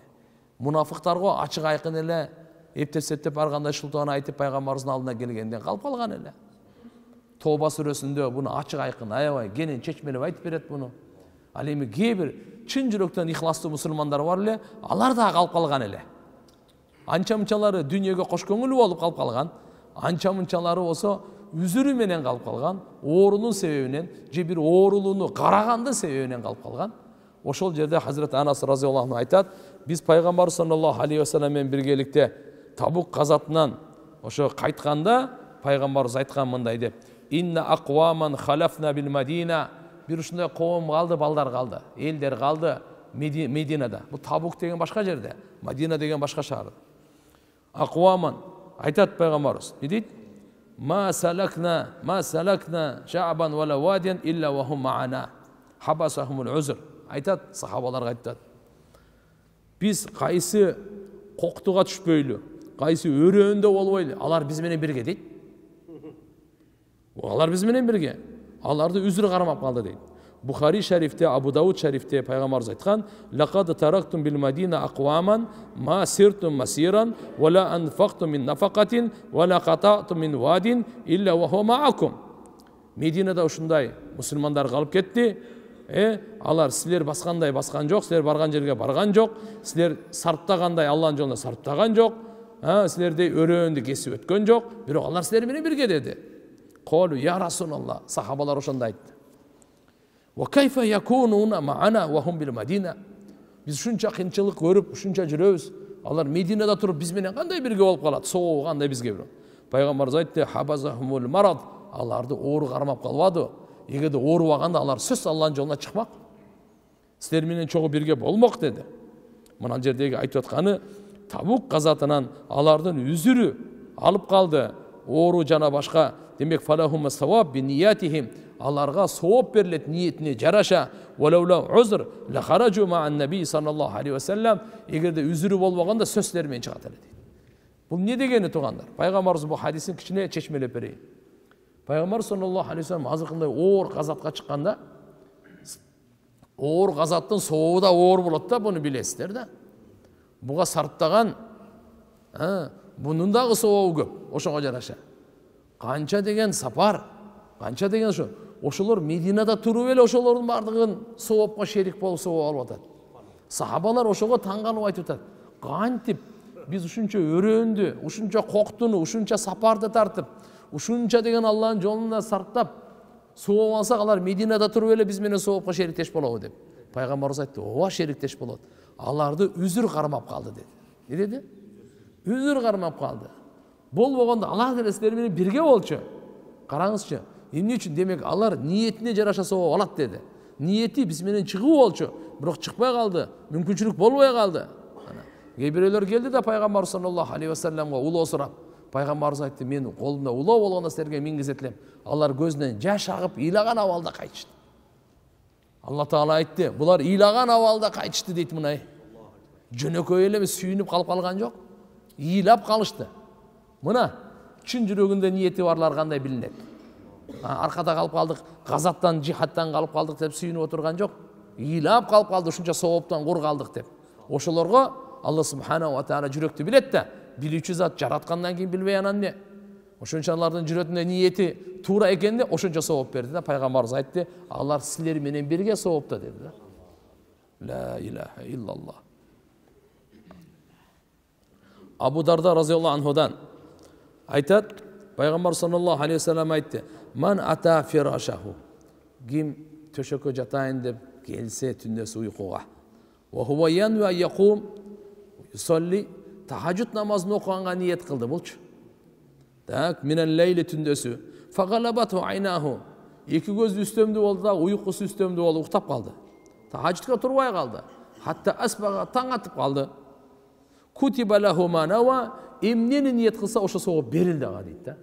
Мунафыктарга ачык айкын эле эптеп барганда шултан айтып пайгамбарыбыздын алдына келгенде калып калган эле. Тоба сүрөсүндө буну ачык айкын аябай кенен чечмелеп айтып берет буну. Ал эми кээ бир чын жүрөктөн ихластуу мусулмандар бар эле, алар да калып калган эле. Анча-мынчалары дүйнөгө кош көңүл болуп калып калган, анча-мынчалары болсо үзүрү менен калып калган, оорунун себебинен, же бир оорулууну карагандын себебинен калып калган. Ошол жерде Хазрат Анас разияллаху анху айтат: "Биз пайгамбар саллаллаху алейхи вассалам менен биргеликте Табук газатынан ошо кайтканда пайгамбарыбыз айткан мындай деп: "Инна акваман халафна бил Мадина." Бир ушундай коом калды, балдар калды, элдер калды Мединада. Бул Табук деген башка жерде, Мадина деген башка шаар. Акваман айтат пайгамбарыбыз, не дейт? "Ма салакна ша'бан вала вадиян илля ва хум ма'ана. Хабасахумул узр." Айтат, сахабаларга айтат: "Биз кайсы коктуга түшпөйлү, кайсы өрөөндө болбойлу, алар биз менен бирге" дейт. Алар биз менен бирге. Аларды үзүр кармап калды дейт. Бухари шарифте, Абу Дауд шарифте пайгамбарыбыз айткан: "Лакад тарактум бил Мадина акваман ма сиртум масиран ва ла анфактум мин нафакатин ва ла кататум мин вадин илля ва хуа маакум." Мединада ушундай мусулмандар калып кетти. Алар силер баскандай баскан жок, силер барган жерге барган жок, силер сарптагандай Алланын жолуна сарптаган жок, силердей өрөөндү кесип өткөн жок, бирок алар силер менен бирге деди. Колу я Расулаллах, сахабалар ошондой айтты. "Ва кайфа якунуна ма'ана ва хум бил Мадина." Биз ушунча кыйынчылык көрүп, ушунча жүрөбүз. Алар Мединада туруп биз менен кандай бирге болуп калат? Соо кандай бизге бирок. Пайгамбарыбыз айтты: "Хабазахумул марад." Аларды оору кармап калбады. Эгерде оорубаганда алар сөз Алланын жолуна чыкмак. Силер менен чогуу бирге болмок деди. Мына жердеги айтып атканы Табук газатынан алардын үзүрү алып калды. Оору жана башка. Демек фалахум саваб би ниятихим. Аларга савап берилет ниетине жараша. Валаула узр ла хараджу ма'ан Наби саллаллаху алейхи ва саллям. Эгерде үзүрү болбогондо сөзлөр менен чыгат эле дейт. Бул эмне дегени тугандар? Пайгамбарыбыз бул хадисин кичине чечмелеп берейин. Пайгамбар саллаллаху алейхи ва саллям азыркындай оор газатка чыкканда, оор газаттын сообу да оор болот да, буну билесиздер да. Буга сарптаган, бунун дагы сообу көп, ошого жараша. Канча деген сапар, канча деген ошолор Мединада туруп эле ошолордун бардыгын соопко шерик болуп сооп алып атат. Сахабалар ошого таң калып айтып атат: "Кантип биз ушунча өрөөндү, ушунча коктуну, ушунча сапарды тартып, ушунча деген Алланын жолуна сарптап сооп алсак, алар Мединада туруп эле биз менен соопко шериктеш болобу" деп. Пайгамбарыбыз айтты: "Ооба, шериктеш болот. Аларды үзүр кармап калды" деди. Не деди? Үзүр кармап калды. Болбогондо алар деле силер менен бирге болчу. Караңызчы, эмне үчүн? Демек алар ниетине жараша сооп алат деди. Ниети биз менен чыгуу болчу, бирок чыкпай калды, мүмкүнчүлүк болбой калды. Кээ бирөөлөр келди да пайгамбар саллаллаху алейхи ва салламга улоо сурап. Пайгамбарыбыз айтты: "Мен колумда улоо болгондо силерге мингизет элем." Алар көзүнөн жаш агып, ыйлаган абалда кайтышты. Алла Таала айтты: "Булар ыйлаган абалда кайтышты" дейт мынай. Жөнөкөй эле сүйүнүп калып калган жок. Ыйлап калышты. Мына чын жүрөгүндө ниети барлар кандай билинет. Аркада калып калдык, газаттан, жихаттан калып калдык деп сүйүнүп отурган жок. Ыйлап калып калды, ушунча сооптон кур калдык деп. Ошолорго Алла субханаху ва таала жүрөктү билет да, билүүчү зат жараткандан кийин билбей анан эмне? Ошончо алардын жүрөтүндө ниети туура экенде ошончо сооп берди да. Пайгамбарыбыз айтты: "Алар силер менен бирге соопту" деди да. Ла илаха иллаллах. Абу Дарда разияллаху анхудан айтат, пайгамбар саллаллаху алейхи ва саллям айтты: "Ман ата фирашаху." Ким төшөккө жатайын деп келсе түндөсү уйкуга. Ва хува янва якум юсалли, тахажжуд намазын окуганга ниет кылды болчу. Так, минен лейли түндөсү. Фагалабату айнаху. Эки көзү үстөмдүү болду да, уйкусу үстөмдүү болуп уктап калды. Тахажжудка турбай калды. Хатта асбага таң атып калды. Кутиба лаху ма нава, эмнени ниет кылса ошо согуп берилди ага дейт да.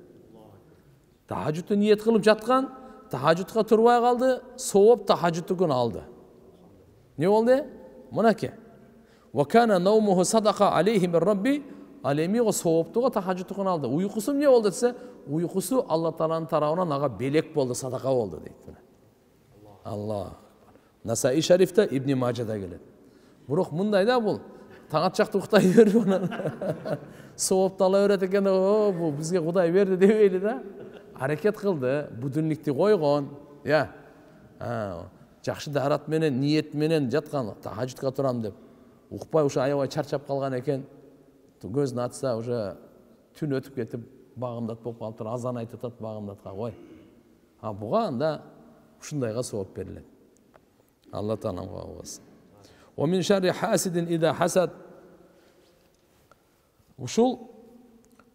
Тахажжудту ниет кылып жаткан, тахажжудка турбай калды, сооп тахажжудтукун алды. Не болду? Мынакей. Ва кана наумуху садака алейхи мин рабби, ал эми го сооптуга тахажжудтукун алды. Уйкусу эмне болду десе, уйкусу Алла Тааланын тарабынан ага белек болду, садака болду дейт. Алла. Насаи шарифте Ибн Мажада келет. Бирок мындай да бул. Таң атчакты уктай берип анан соопту ала берет экен, о, бул бизге Кудай берди дебейли да. Аракет кылды, будильникти койгон. Я. Жакшы дарат менен, ниет менен жаткан, тахажжудка турам деп. Укпай ушу аябай чарчап калган экен. Көзүн ачса уже түн өтүп кетип, багымдат болуп калыптыр, азан айтып атат багымдатка кой. Буга анда ушундайга сооп берилет. Алла Таалам кабыл. Wa min sharri hasidin idha hasad. Ушул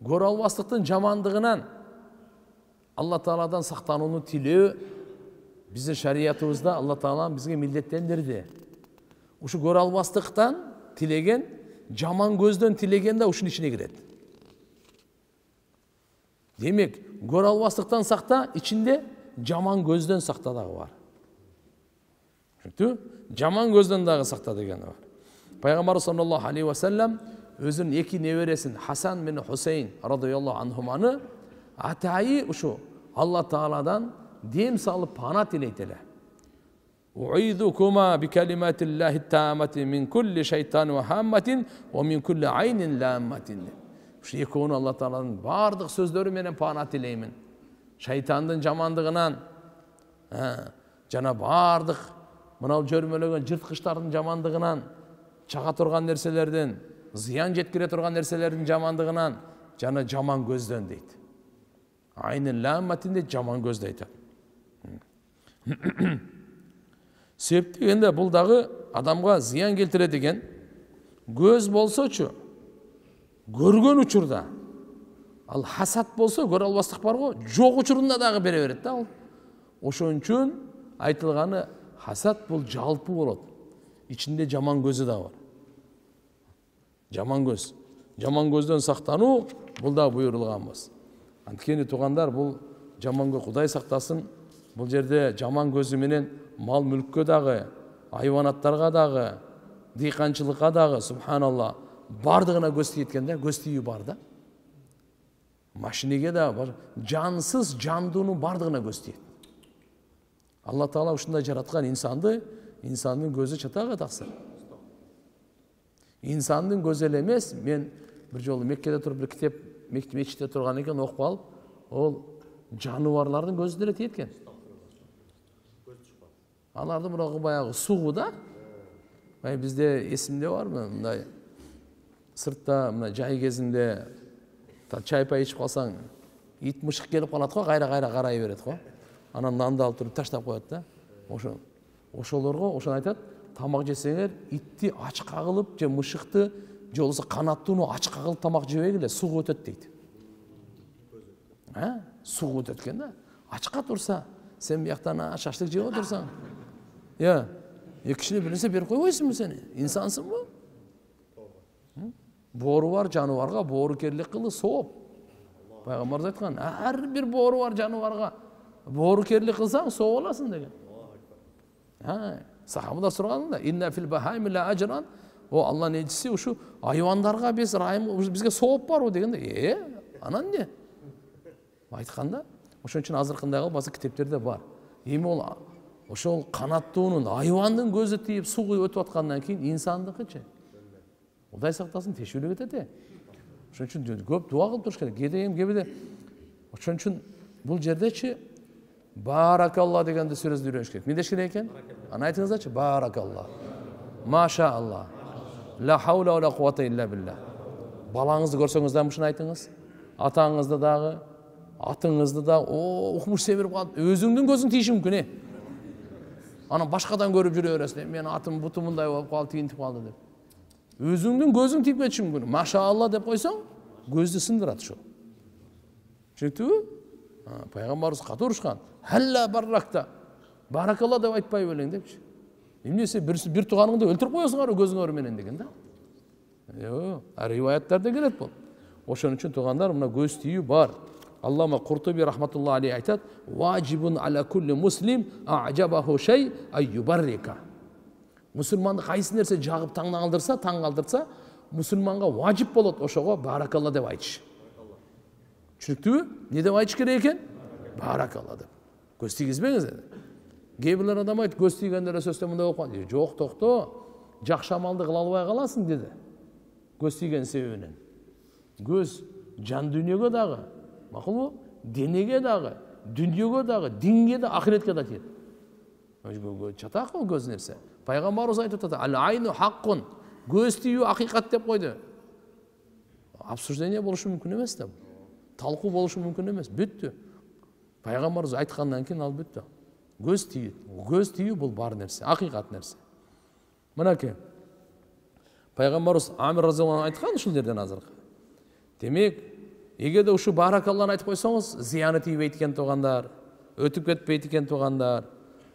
көрө албастыктын жамандыгынан Алла Тааладан сактанууну тилөө биздин шариятыбызда Алла Таала бизге милдеттендирди. Ушу көрө албастыктан тилеген, жаман көздөн тилеген да ушунун ичине кирет. Демек, көрө албастыктан сакта, ичинде жаман көздөн сакта дагы бар. Жаман көздөн дагы сакта деген бар. Пайгамбар саллаллаху алейхи ва саллям өзүнүн эки небересин Хасан менен Хусейн радыйаллаху анхуманы атайы ушу Алла Тааладан дем салып пана тилейт эле. Уидукума би калиматиллахи таамати мин кулли шайтан ва хамматин ва мин кулли айнин ламматин. Ушу экөөнү Алла Тааладын бардык сөздөрү менен пана тилеймин. Шайтандын жамандыгынан, жана бардык мынау жөрмөлөгөн жырткычтардын жамандыгынан, чага турган нерселерден, зыян жеткире турган нерселердин жамандыгынан, жана жаман көздөн дейт. Айнын ламматин дейт, жаман көз дейт. Себеп дегенде бул дагы адамга зыян келтирет экен. Көз болсочу, көргөн учурда, ал хасат болсо, көрө албастык барго, жок учурунда дагы бере берет да ал. Ошон үчүн айтылганы хасат бул жалпы болот. Ичинде жаман көзү да бар. Жаман көз. Жаман көздөн сактануу бул да буйрулганбыз. Анткени тугандар, бул жаман көз Кудай сактасын. Бул жерде жаман көзү менен мал мүлккө дагы, айванаттарга дагы, дыйканчылыкка дагы, субханалла, бардыгына көз тиеткен да, көз тиүү бар да. Машинеге да бар, жансыз жандуунун бардыгына көз тиет. Алла Таала ушундай жараткан инсанды, инсандын көзү чатага таксыр. Инсандын көзү эле эмес, мен бир жолу Меккеде туруп бир китеп мечитте турган экен, окуп алып, ол жаныбарлардын көзү деле тиет экен. Алардын бирок баягы сугу да. Бизде эсимде барбы, мындай сыртта мына жай кезинде чай пай ичип калсаң, ит мышык келип калат го, кайра карай берет го. Анан нанды алып туруп таштап коет да. Ошолорго ошон айтат, тамак жесеңер, итти ачка кылып же мышыкты, же болбосо канаттууну ачка кылып тамак жебегиле, сугу өтөт дейт. Сугу өтөт экен да. Ачка турса, сен бияктан шашлык жеп отурсаң, эки кишине бир нерсе берип койбойсуңбу сен? Инсансыңбы? Боору бар жаныбарга боору керлик кылы сооп. Пайгамбар айткан, ар бир боору бар жаныбарга боору керлик кылсаң сооп аласың деген. Сахабалар сураганда, инна фил бахайми ла ажран, о Алланын элчиси ушу айвандарга биз райым бизге сооп барбы дегенде, анан эмне? Айтканда, ошон үчүн азыркындай кылып базы китептерде бар. Эми ол ошол канаттуунун айвандын көзү тийип сугу өтүп аткандан кийин инсандыкычы. Кудай сактасын, тешүүлүк этет. Ошон үчүн көп дуа кылып туруш керек. Кээде ошон үчүн бул жердечи баракалла дегенди сөзү үйрөнүш керек. Эмне деш керек экен? Аны айтыңыздарчы, баракалла. Машаалла. Ла хаула ва ла куввата илля билля. Балаңызды көрсөңүз да мушуну айтыңыз. Атаңызды дагы, атыңызды да, укмуш себирип калып, өзүңдүн көзүң тийиши мүмкүн. Анан башкадан көрүп жүрө бересиң. Мен атым буту мындай болуп калды, тигинтип калды деп. Өзүңдүн көзүң тийип кетиши мүмкүн. Машаалла деп койсоң, көздү сындырат ошо. Түшүнүктүбү? Пайгамбарыбыз катуу урушкан. Халла барракта. Баракалла деп айтпай белең депчи. Эмнесе бир туганыңды өлтүрүп коесуңар көзүңөр менен деген да. Риваяттарда келет бул. Ошон үчүн тугандар мына көз тийүү бар. Аллама Куртуби рахматуллахи алейхи айтат: "Важибун аля кулли муслим а'жабаху шей айюбаррика." Мусулманды кайсы нерсе жагып таң калтырса, мусулманга важип болот ошого баракалла деп айтыш. Түшүнүктүбү? Не деп айтыш керек экен? Баракалла деп. Көз тийгизбеңиз. Кээ бирлер адам айтып, көз тийгендер сөзсө мындай болуп калат. Жок, токто. Жакшы амалды кыла албай каласың деди. Көз тийген себебинен. Көз жан дүйнөгө дагы, макулбу? Денеге дагы, дүйнөгө дагы, динге да, ахиретке да тиет. Чатак бул көз нерсе. Пайгамбарыбыз айтып атат: "Ал-айну хаккун." Көз тийүү акыйкат деп койду. Обсуждение болушу мүмкүн эмес да. Талкуу болушу мүмкүн эмес. Бүттү. Пайгамбарыбыз айткандан кийин ал бүттү. Көз тийүү. Көз тийүү бул бар нерсе, акыйкат нерсе. Мынакей. Пайгамбарыбыз Амир разияллаху айткан ушул жерден азыр. Демек, эгерде ушу баракалланы айтып койсоңуз, зыяны тийбейт экен тугандар, өтүп кетпейт экен тугандар.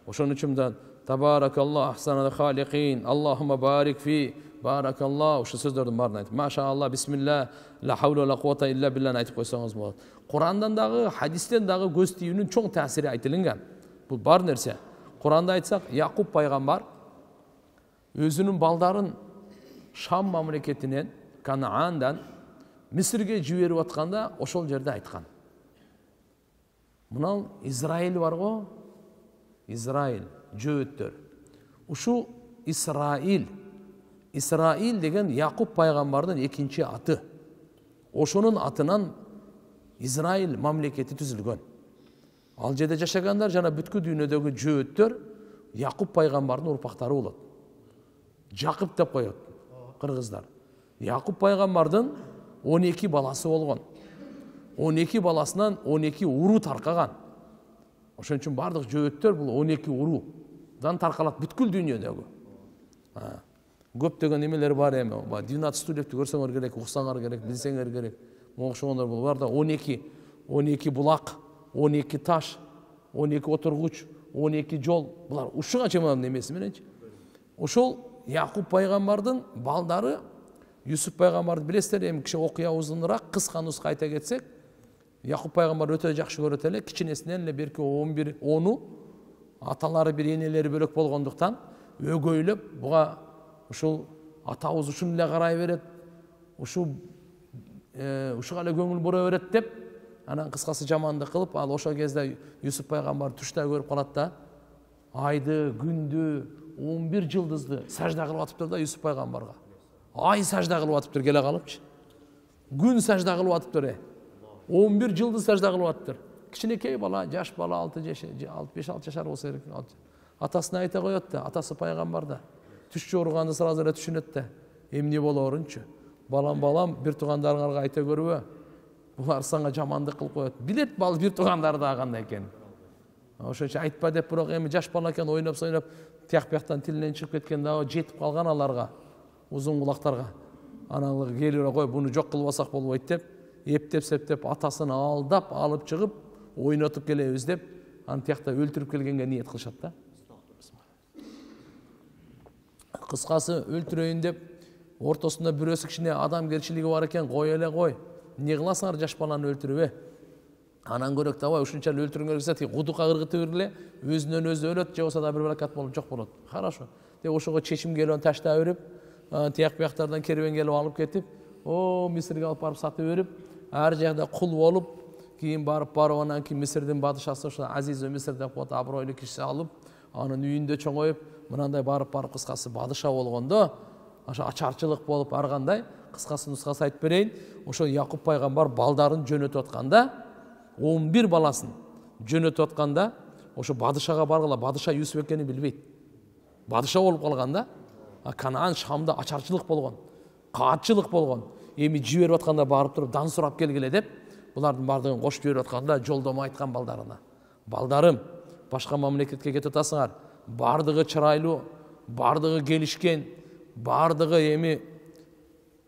Ошон үчүн табаракаллах ахсанал халикин, Аллахума барик фи, баракаллах, ушу сөздөрдүн баарын айтып, машаалла, бисмилла, ла хавла ла куввата илля билланы айтып койсоңуз болот. Курандан дагы, хадистен дагы көз тийүүнүн чоң таасири айтылган. Бул бар нерсе. Куранда айтсак, Якуб пайгамбар өзүнүн балдарын Шам мамлекетинен, Канаандан Мисирге жиберип атканда ошол жерде айткан. Мына Израиль барго, Израиль жөөттөр. Ушу Исраиль деген Якуб пайгамбардын экинчи аты. Ошонун атынан Израиль мамлекети түзүлгөн. Ал жерде жашагандар жана бүткүл дүйнөдөгү жөөттөр Якуб пайгамбардын урпактары болот. Жакып деп коет кыргыздар. Якуб пайгамбардын 12 баласы болгон. 12 баласынан 12 уру таркаган. Ошон үчүн бардык жөөттөр бул 12 урудан таркалат бүткүл дүйнөдөгү. Көптөгөн эмелер бар эми. 12 студентти көрсөңөр керек, уксаңар керек, билсеңер керек. Могушондор бул бар да 12 булак, 12 таш, 12 отургуч, 12 жол. Булар ушуга чейин эмеси мененчи. Ошол Якуб пайгамбардын балдары Юсуп пайгамбарды билесиздер, эми кичи окуя узунураак, кыска нуска айта кетсек, Якуб пайгамбар өтө жакшы көрөт эле, кичинесинен эле берки 10у аталары бир энелери бөлөк болгондуктан өгөйлөп, буга ушул атабыз ушун эле карай берет, ушуга эле көңүл бура берет деп, анан кыскасы жамандык кылып, ал ошол кезде Юсуп пайгамбар түштө көрүп калат да, айды, күндү, 11 жылдызды сажда кылып атыптыр да Юсуп пайгамбарга. Ай сажда кылып атыптыр келе калыпчы. Күн сажда кылып атыптыр. 11 жылдыз сажда кылып атыптыр. Кичинекей бала, жаш бала 5-6 жашар болсо керек. Атасына айта коет да, атасы пайгамбар да. Түш жорганды сразу эле түшүнөт да. Эмне болоорунчу? Балам, бир туугандарыңарга айта көрбө. Булар сага жамандык кылып коет. Билет бал бир туугандары да кандай экенин. Ошон үчүн айтпа деп, бирок эми жаш бала экен, ойноп-сойноп, тияк-бияктан тилинен чыгып кеткен да, жетип калган аларга, узун кулактарга. Анан келип кой, буну жок кылбасак болбойт деп, эптеп-септеп атасын алдап, алып чыгып, ойнотуп келебиз деп, аны тиякта өлтүрүп келгенге ниет кылышат да. Кыскасы өлтүрөйүн деп, ортосунда бирөөсү кичине адамгерчилиги бар экен, кой эле кой. Не кыласыңар жаш баланы өлтүрүп? Анан көрөк табай, ушунчалык өлтүрүңөр десе, кудукка кыргытып бергиле, өзүнөн өзү өлөт, же болсо да бир баракат болуп жок болот. Хорошо. Деп ошого чечим келип ташта берип, тияк-бияктардан кербен келип алып кетип, Мисирге алып барып сатып берип, ар жакта кул болуп, кийин барып анан кийин Мисирдин падышасы ошо Азизу Мисир деп коет, абройлуу киши алып, анын үйүндө чоңоюп, мынандай барып кыскасы падыша болгондо, ошо ачарчылык болуп аргандай, кыскасы нускасы айтып берейин, ошо Якуб пайгамбар балдарын жөнөтүп атканда, 11 баласын жөнөтүп атканда, ошо падышага баргыла, падыша Юсуп экенин билбейт. Падыша болуп калганда, Канаан Шамда ачарчылык болгон, каатчылык болгон. Эми жиберип атканда барып туруп дан сурап келгиле деп, булардын бардыгын кошуп жиберип атканда жолдомо айткан балдарына. Балдарым, башка мамлекетке кетип атасыңар, бардыгы чырайлуу, бардыгы келишкен, бардыгы эми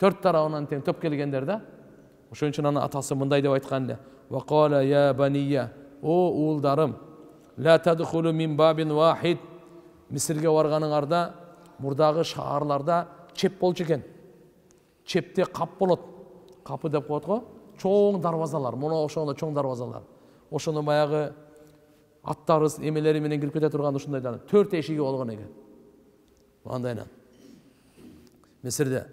төрт тарабынан тең топ келгендер да. Ошон үчүн анын атасы мындай деп айткан эле: Ва қала я бания, о уылдарым, ла тадхулу мин бабин вахид. Мисирге барғаныңарда мұрдағы шаһарларда чеп болчу экен. Чепте қап болот. Қапы деп коет го, чоң дарвазалар, мына ошондой чоң дарвазалар. Ошондо баягы аттарыз эмелери менен кирип кете турган ушундайдан 4 эшиги болгон экен. Андайнан. Мисирде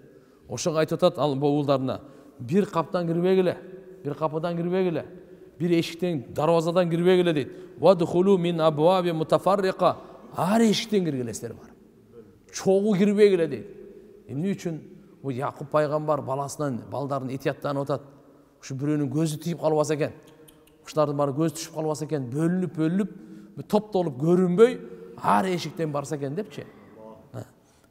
ошого айтып атат ал уулдарына, бир каптан кирбегиле, бир капыдан кирбегиле, бир эшиктен, дарвазадан кирбегиле дейт. Вадхулу мин абваби мутафаррика. Ар эшиктен киргилесиздер бар. Чогуу кирбегиле дейт. Эмне үчүн? Бу Якуб пайгамбар баласынан, балдарын этияттанып атат. Ушу бирөөнүн көзү тийип калбаса экен. Ушулардын баары көзү түшүп калбаса экен, бөлүнүп, топтолуп көрүнбөй, ар эшиктен барса экен депчи.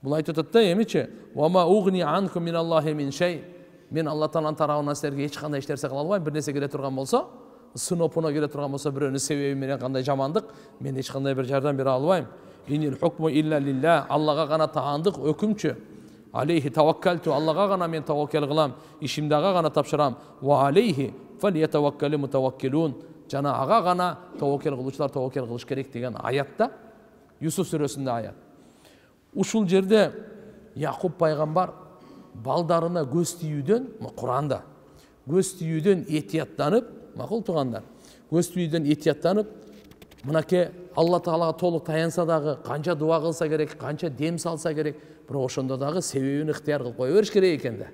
Бул айтып атат да эмичи? Ва ма угни анкум миналлахи мин шей. Мен Алла Тааланын тарабынан силерге эч кандай иштерсе кыла албайм. Бир нерсе келе турган болсо, сынопуна келе турган болсо, бирөөнүн себеби менен кандай жамандык, мен эч кандай бир жардам бере албайм. Инил хукму илля лилля. Аллага гана таандык өкүмчү. Алейхи таваккалту. Аллага гана мен таваккал кылам, ишимди ага гана тапшырам. Ва алейхи фалиятаваккалу мутаваккилун. Жана ага гана таваккал кылуучулар таваккал кылыш керек деген аятта, Юсуф сүрөсүндө аят. Ушул жерде Якуб пайгамбар балдарына көз тийүүдөн, Куранда көз тийүүдөн этияттанып, макул тугандар, көз тийүүдөн этияттанып, мынакей Алла Таалага толук таянса дагы, канча дуа кылса керек, канча дем салса керек, бирок ошондо дагы себебин ыктыяр кылып кое бериш керек экен да.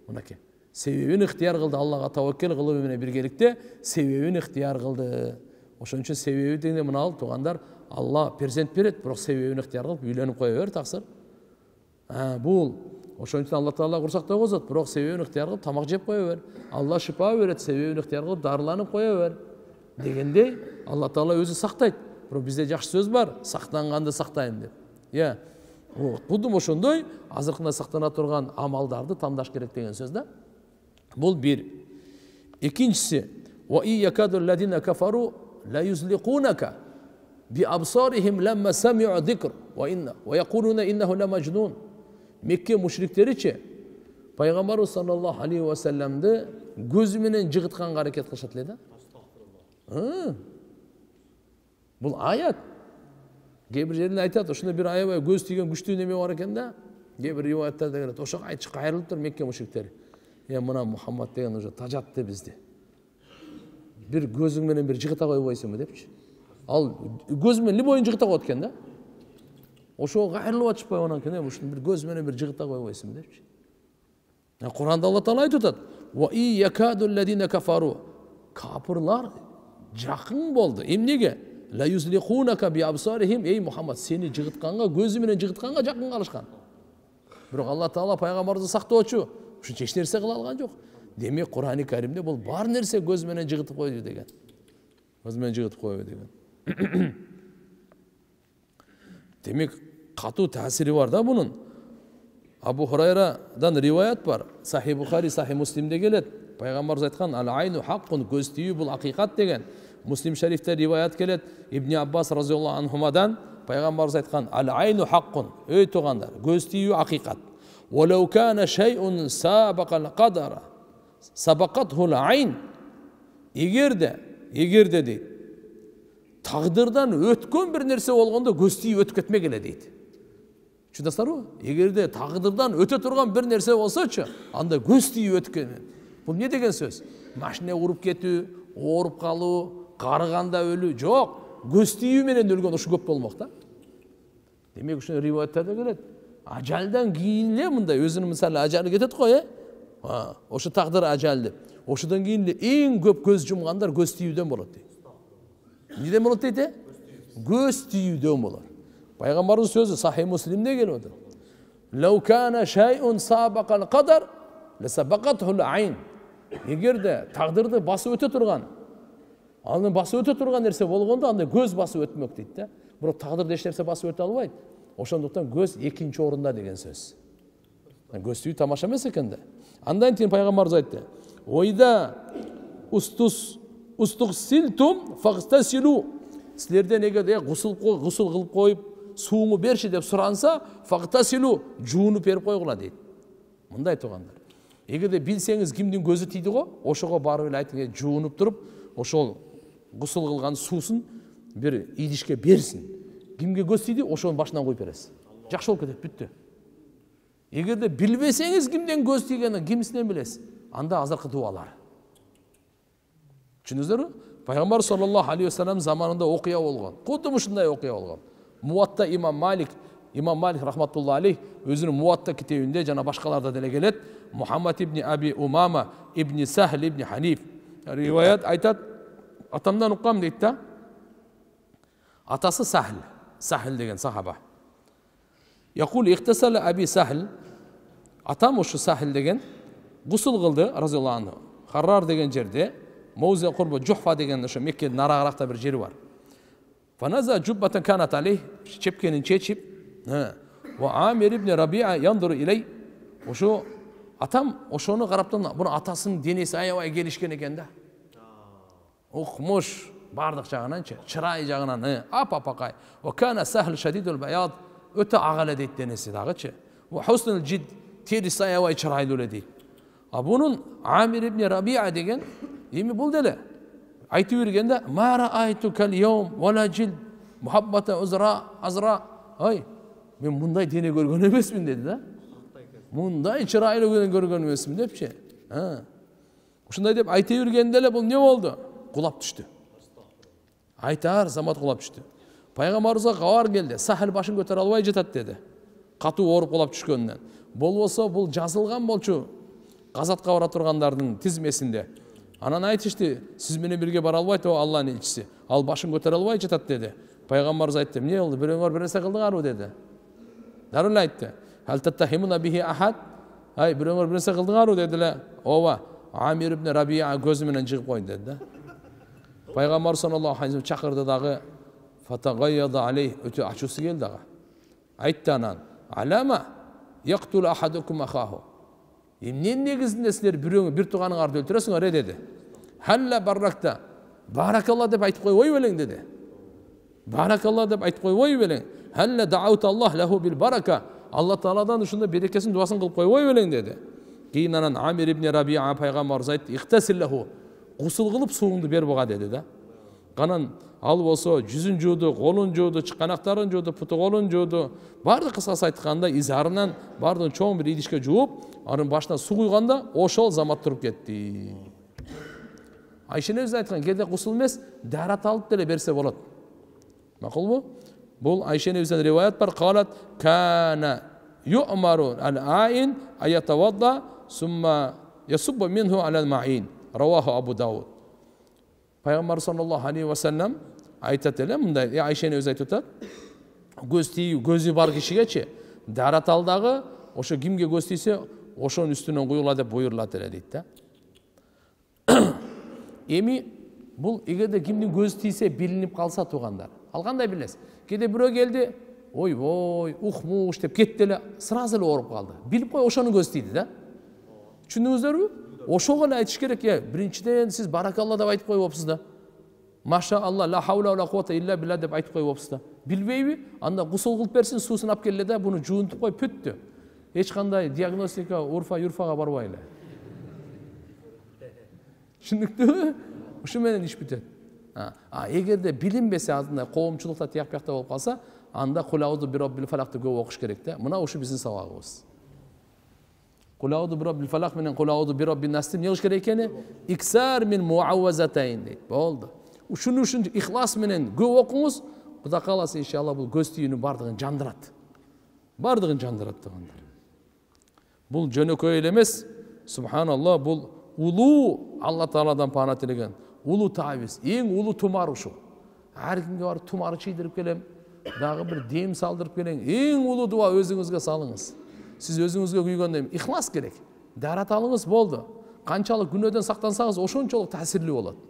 Мынакей себебин ыктыяр кылды, Аллага таваккал кылуу менен биргеликте себебин ыктыяр кылды. Ошон үчүн себеби дегенде мына ал тугандар, Алла перзент берет, бирок себебин ыктыяр кылып үйлөнүп кое бер таксыр. Бул ошон үчүн Алла Таала курсакта койгозот, бирок себебин ыктыяр кылып тамак жеп кое бер. Алла шифа берет, себебин ыктыяр кылып дарыланып кое бер. Дегендей Алла Таала өзү сактайт. Бирок бизде жакшы сөз бар, сактанганды сактайм деп. Кудум ошондой азыркында сактана турган амалдарды тандаш керек деген сөз да. Бул бир. Экинчиси, ва иякадул ладина кафару ла юзликунака би абсарихим ламма сами'у зикр ва якулуна иннаху ла majnun. Мекке мушриктеричи пайгамбар саллаллаху алейхи ва салламды көзү менен жыгытканга аракет кылышат эле да. Бул аят. Кээ бир жеринде айтат, ошондой бир аябай көз тийген күчтүү неме бар экен да. Кээ бир риваяттарда келет, ошого айтчы кайрылыптыр Мекке мушриктери. Мына Мухаммад деген уже тажатты бизди. Бир көзүң менен бир жыгыта койбойсуңбу депчи. Ал көз менен либойун жыгыта коет экен да. Ошого кайрылып атышпай анан кен, ушуну бир көз менен бир жыгыта койбойсуңбу депчи. Куранда Алла Таала айтып атат: "Ва иякадул ладина кафару." Капырлар жакын болду. Эмнеге? Ла юзликунака би абсарихим. Эй Мухаммад, сени жыгытканга, көзү менен жыгытканга жакын калышкан. Бирок Алла Таала пайгамбарды сактоочу. Ушунча эч нерсе кыла алган жок. Демек Кур'ан-ы Каримде бул бар нерсе көз менен жыгытып койду деген. Көз менен жыгытып койбу деген. Демек катуу таасири бар да бунун. Абу Хурайрадан риваят бар. Сахи Бухари, Сахи Муслимде келет. Пайгамбарыбыз айткан: "Ал-айну хаккун", көз тийүү бул акыйкат деген. Муслим шарифте риваят келет. Ибн Аббас разияллаху анхумадан пайгамбарыбыз айткан: "Ал-айну хаккун", ой тугандар, көз тийүү акыйкат. "Валау кана шай'ун сабакал кадара сабакатхул айн". Эгерде дейт, тагдырдан өткөн бир нерсе болгондо көз тийүү өтүп кетмек эле дейт. Чудасыздарбы? Эгерде тагдырдан өтө турган бир нерсе болсочу, анда көз тийүү өткөн. Бул эмне деген сөз? Машина уруп кетүү, ооруп калуу, карыганда өлүү жок. Көз тийүү менен өлгөн ушу көп болмок да. Демек ушул риваяттарда келет. Ажалдан кийин эле мындай өзүнүн мисалы ажалы кетет го, ошо тагдыр ажал деп. Ошодон кийин эле эң көп көз жумгандар көз тийүүдөн болот дейт. Эмнеден болот дейт? Көз тийүүдөн болот. Пайгамбарыбыз сөзү Сахи Муслимде келип атат. "Лау кана шай'ун сабакал кадар ласабакатхул айн". Эгерде тагдырды басып өтө турган, аны басып өтө турган нерсе болгондо анда көз басып өтмөк дейт да. Бирок тагдырды эч нерсе басып өтө албайт. Ошондуктан көз экинчи орунда деген сөз. Көз тийүү тамаша эмес экен да. Андан кийин пайгамбарыбыз айтты: "Ойда устуксилтум фагтасилу". Силерден эгер гусул кылып коюп, сууңу берши деп суранса, фагтасилу, жуунуп берип койгула дейт. Мындай тугандар. Эгерде билсеңиз кимдин көзү тийди го, ошого барып эле айтып жуунуп туруп, ошол гусул кылган суусун бир идишке берсин. Кимге көз тийди, ошонун башынан коюп бересиз. Жакшы болуп кетет, бүттү. Эгерде билбесеңиз кимден көз тийгенин кимсинен билесиз? Анда азыркы дуалар. Түшүндүңүздөрбү? Пайгамбар саллаллаху алейхи вассалам заманында окуя болгон. Кудду ушундай окуя болгон. Муатта Имам Малик рахматуллаху алейх өзүнүн Муатта китебинде жана башкаларда деле келет. Мухаммад ибн Аби Умама ибн Сахл ибн Ханиф риваят айтат, атамдан уккам дейт да. Атасы Сахл деген сахаба. Якул ихтасал Аби Сахл, атам ушу Сахл деген гусул кылды разияллаху анху. Харрар деген жерде, Моузе курбу Жухфа деген ошо Меккеден нарагыракта бир жери бар. Фаназа жуббатан канат алейх, чепкенин чечип, ва Амир ибн Рабиа яндуру илей. Ошо атам ошону караптан, буну атасынын денеси аябай келишкен экен да. Укмуш бардык жагынанчы, чырай жагынан апапакай. Ва кана Сахл шадидул баяд, өтө ага эле дейт денеси дагычы. Ва хуснул жид, териси аябай чырайлуу эле дейт. А бунун Амир ибн Рабиа деген эми бул деле айтып бергенде мара айту кал йом вала жил мухаббата азра. Ай, мен мындай дене көргөн эмесмин деди да. Мындай чырайлуу дене көргөн эмесмин депчи. Ушундай деп айтып бергенде эле бул не болду? Кулап түштү. Айтар замат кулап түштү. Пайгамбарыбызга кабар келди. Сахл башын көтөрө албай жатат деди. Катуу ооруп кулап түшкөндөн. Болбосо бул жазылган болчу газатка бара тургандардын тизмесинде. Анан айтышты, сиз менен бирге бара албайт, о Алланын элчиси. Ал башын көтөрө албай жатат деди. Пайгамбарыбыз айтты, эмне болду? Бирөөңөр бир нерсе кылдыңарбы деди. Дарыл айтты. Хал таттахимуна бихи ахад? Ай, бирөөңөр бир нерсе кылдыңарбы деди эле. Ооба, Амир ибн Рабиа көзү менен жыгып койду деди да. Пайгамбар саллаллаху алейхи чакырды дагы, фатагайяда алейх, өтө ачуусу келди ага. Айтты анан, алама яктул ахадукум ахаху. Эмненин негизинде силер бирөөңөр бир тууганыңарды өлтүрөсүңөр деди. Халла баракта. Баракалла деп айтып койбой белең деди. Баракалла деп айтып койбой белең. Халла даут Аллах лаху бил барака. Алла Тааладан ушунда берекесин дуасын кылып койбой белең деди. Кийин анан Амир ибн Рабиа пайгамбарыбыз айтты, ихтасиллаху. Гусул кылып сууңду бер буга деди да. Канан ал болсо жүзүн жууду, колун жууду, чыканактарын жууду, путу колун жууду. Бардык кыскасы айтканда изарынан бардыгын чоң бир идишке жууп, анын башына суу куйганда ошол замат туруп кетти. Айшенебиз айткан, кээде гусул эмес, дарат алып деле берсе болот. Макулбу? Бул Айшенебизден риваят бар. Калат кана ю'мару ал-аин аятавадда сумма ясуббу минху алал-маин. Раваху Абу Дауд. Пайгамбар саллаллаху алейхи ва саллям айтат эле мындай, Айшени өзү айтып атат. Көз тийүү, көзү бар кишигечи дарат алдагы ошо кимге көз тийсе, ошонун үстүнөн куюла деп буйрулат эле дейт да. Эми бул эгерде кимдин көз тийсе билинип калса туугандар. Ал кандай билесиз? Кээде бирөө келди, ойбой, ухмуш деп кетти эле, сразу эле ооруп калды. Билип кой, ошонун көз тийди да. Түшүндүңүздөрбү? Ошого эле айтыш керек. Биринчиден сиз баракалла деп айтып койбопсуз да. Маша Алла, ла хаула ва куввата илля билла деп айтып койбопсуз да. Билбейби? Анда гусул кылып берсин, суусун алып келе да, буну жуунтуп кой, бүттү. Эч кандай диагностика, урфа-юрфага барбай эле. Түшүндүктүбү? Ушу менен иш бүтөт. Эгерде билинбесе, андай коомчулукта тияк биякта болуп калса, анда кулауду бираббил фалакты көп окуш керек да. Мына ушу биздин сабагыбыз. Кулауду бираббил фалак менен кулауду бираббин нас эмне кылыш керек экени? Иксар мин муаввазатайн дейт. Болду. Ушуну ихлас менен көп окуңуз, Кудай кааласа иншалла бул көз тийүүнүн бардыгын жандырат. Бардыгын жандырат дегендер. Бул жөнөкөй эле эмес, субханалла, бул улуу Алла Тааладан пана тилеген. Улуу табис, эң улуу тумар ушул. Ар кимге барып тумары чийдирип келем, дагы бир дем салдырып келем. Эң улуу дуа өзүңүзгө салыңыз. Сиз өзүңүзгө күйгөндө ихлас керек. Дарат алыңыз болду. Канчалык күнөөдөн сактансаңыз, ошончолук таасирлүү болот.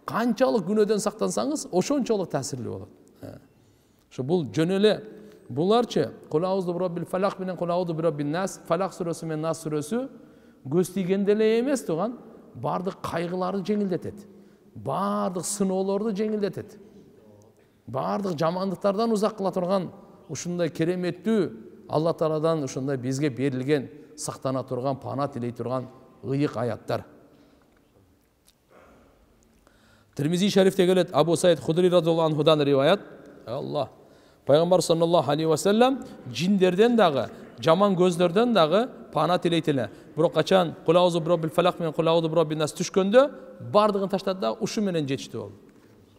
Канчалык күнөөдөн сактансаңыз, ошончолук таасирлүү болот. Ошо бул жөн эле буларчы, Кул аузу бираббил фалак менен Кул аузу бираббин нас, Фалак сүрөсү менен Нас сүрөсү көз тийгенде эле эмес туган, бардык кайгыларды жеңилдетет. Бардык сыноолорду жеңилдетет. Бардык жамандыктардан узак кыла турган ушундай кереметтүү Алла Тааладан ушундай бизге берилген сактана турган, пана тилей турган ыйык аяттар. Тирмизи шарифте келет, Абу Саид Худри радhiyallahu anhuдан риваят. Аллах. Пайгамбар саллаллаху алейхи ва саллям жиндерден дагы, жаман көздөрдөн дагы пана тилейтиле. Бирок качан кулаузу бираббил фалак менен кулаузу бираббин нас түшкөндө бардыгын таштады да ушу менен жетишти ол.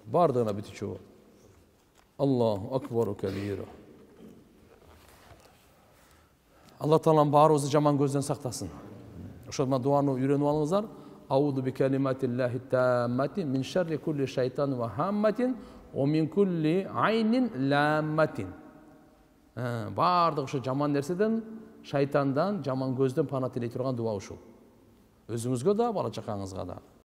Бардыгына бүтүчү ол. Аллаху акбару кабира. Алла Таалам баарыбызды жаман көздөн сактасын. Ошондо дуаны үйрөнүп алыңыздар. Ауду би калиматиллахи таммати мин шарри кулли шайтан ва хамматин ва мин кулли айнин ламматин. Бардык ошо жаман нерседен, шайтандан, жаман көздөн пана тилей турган дуа ушул. Өзүңүзгө да, бала чакаңызга да.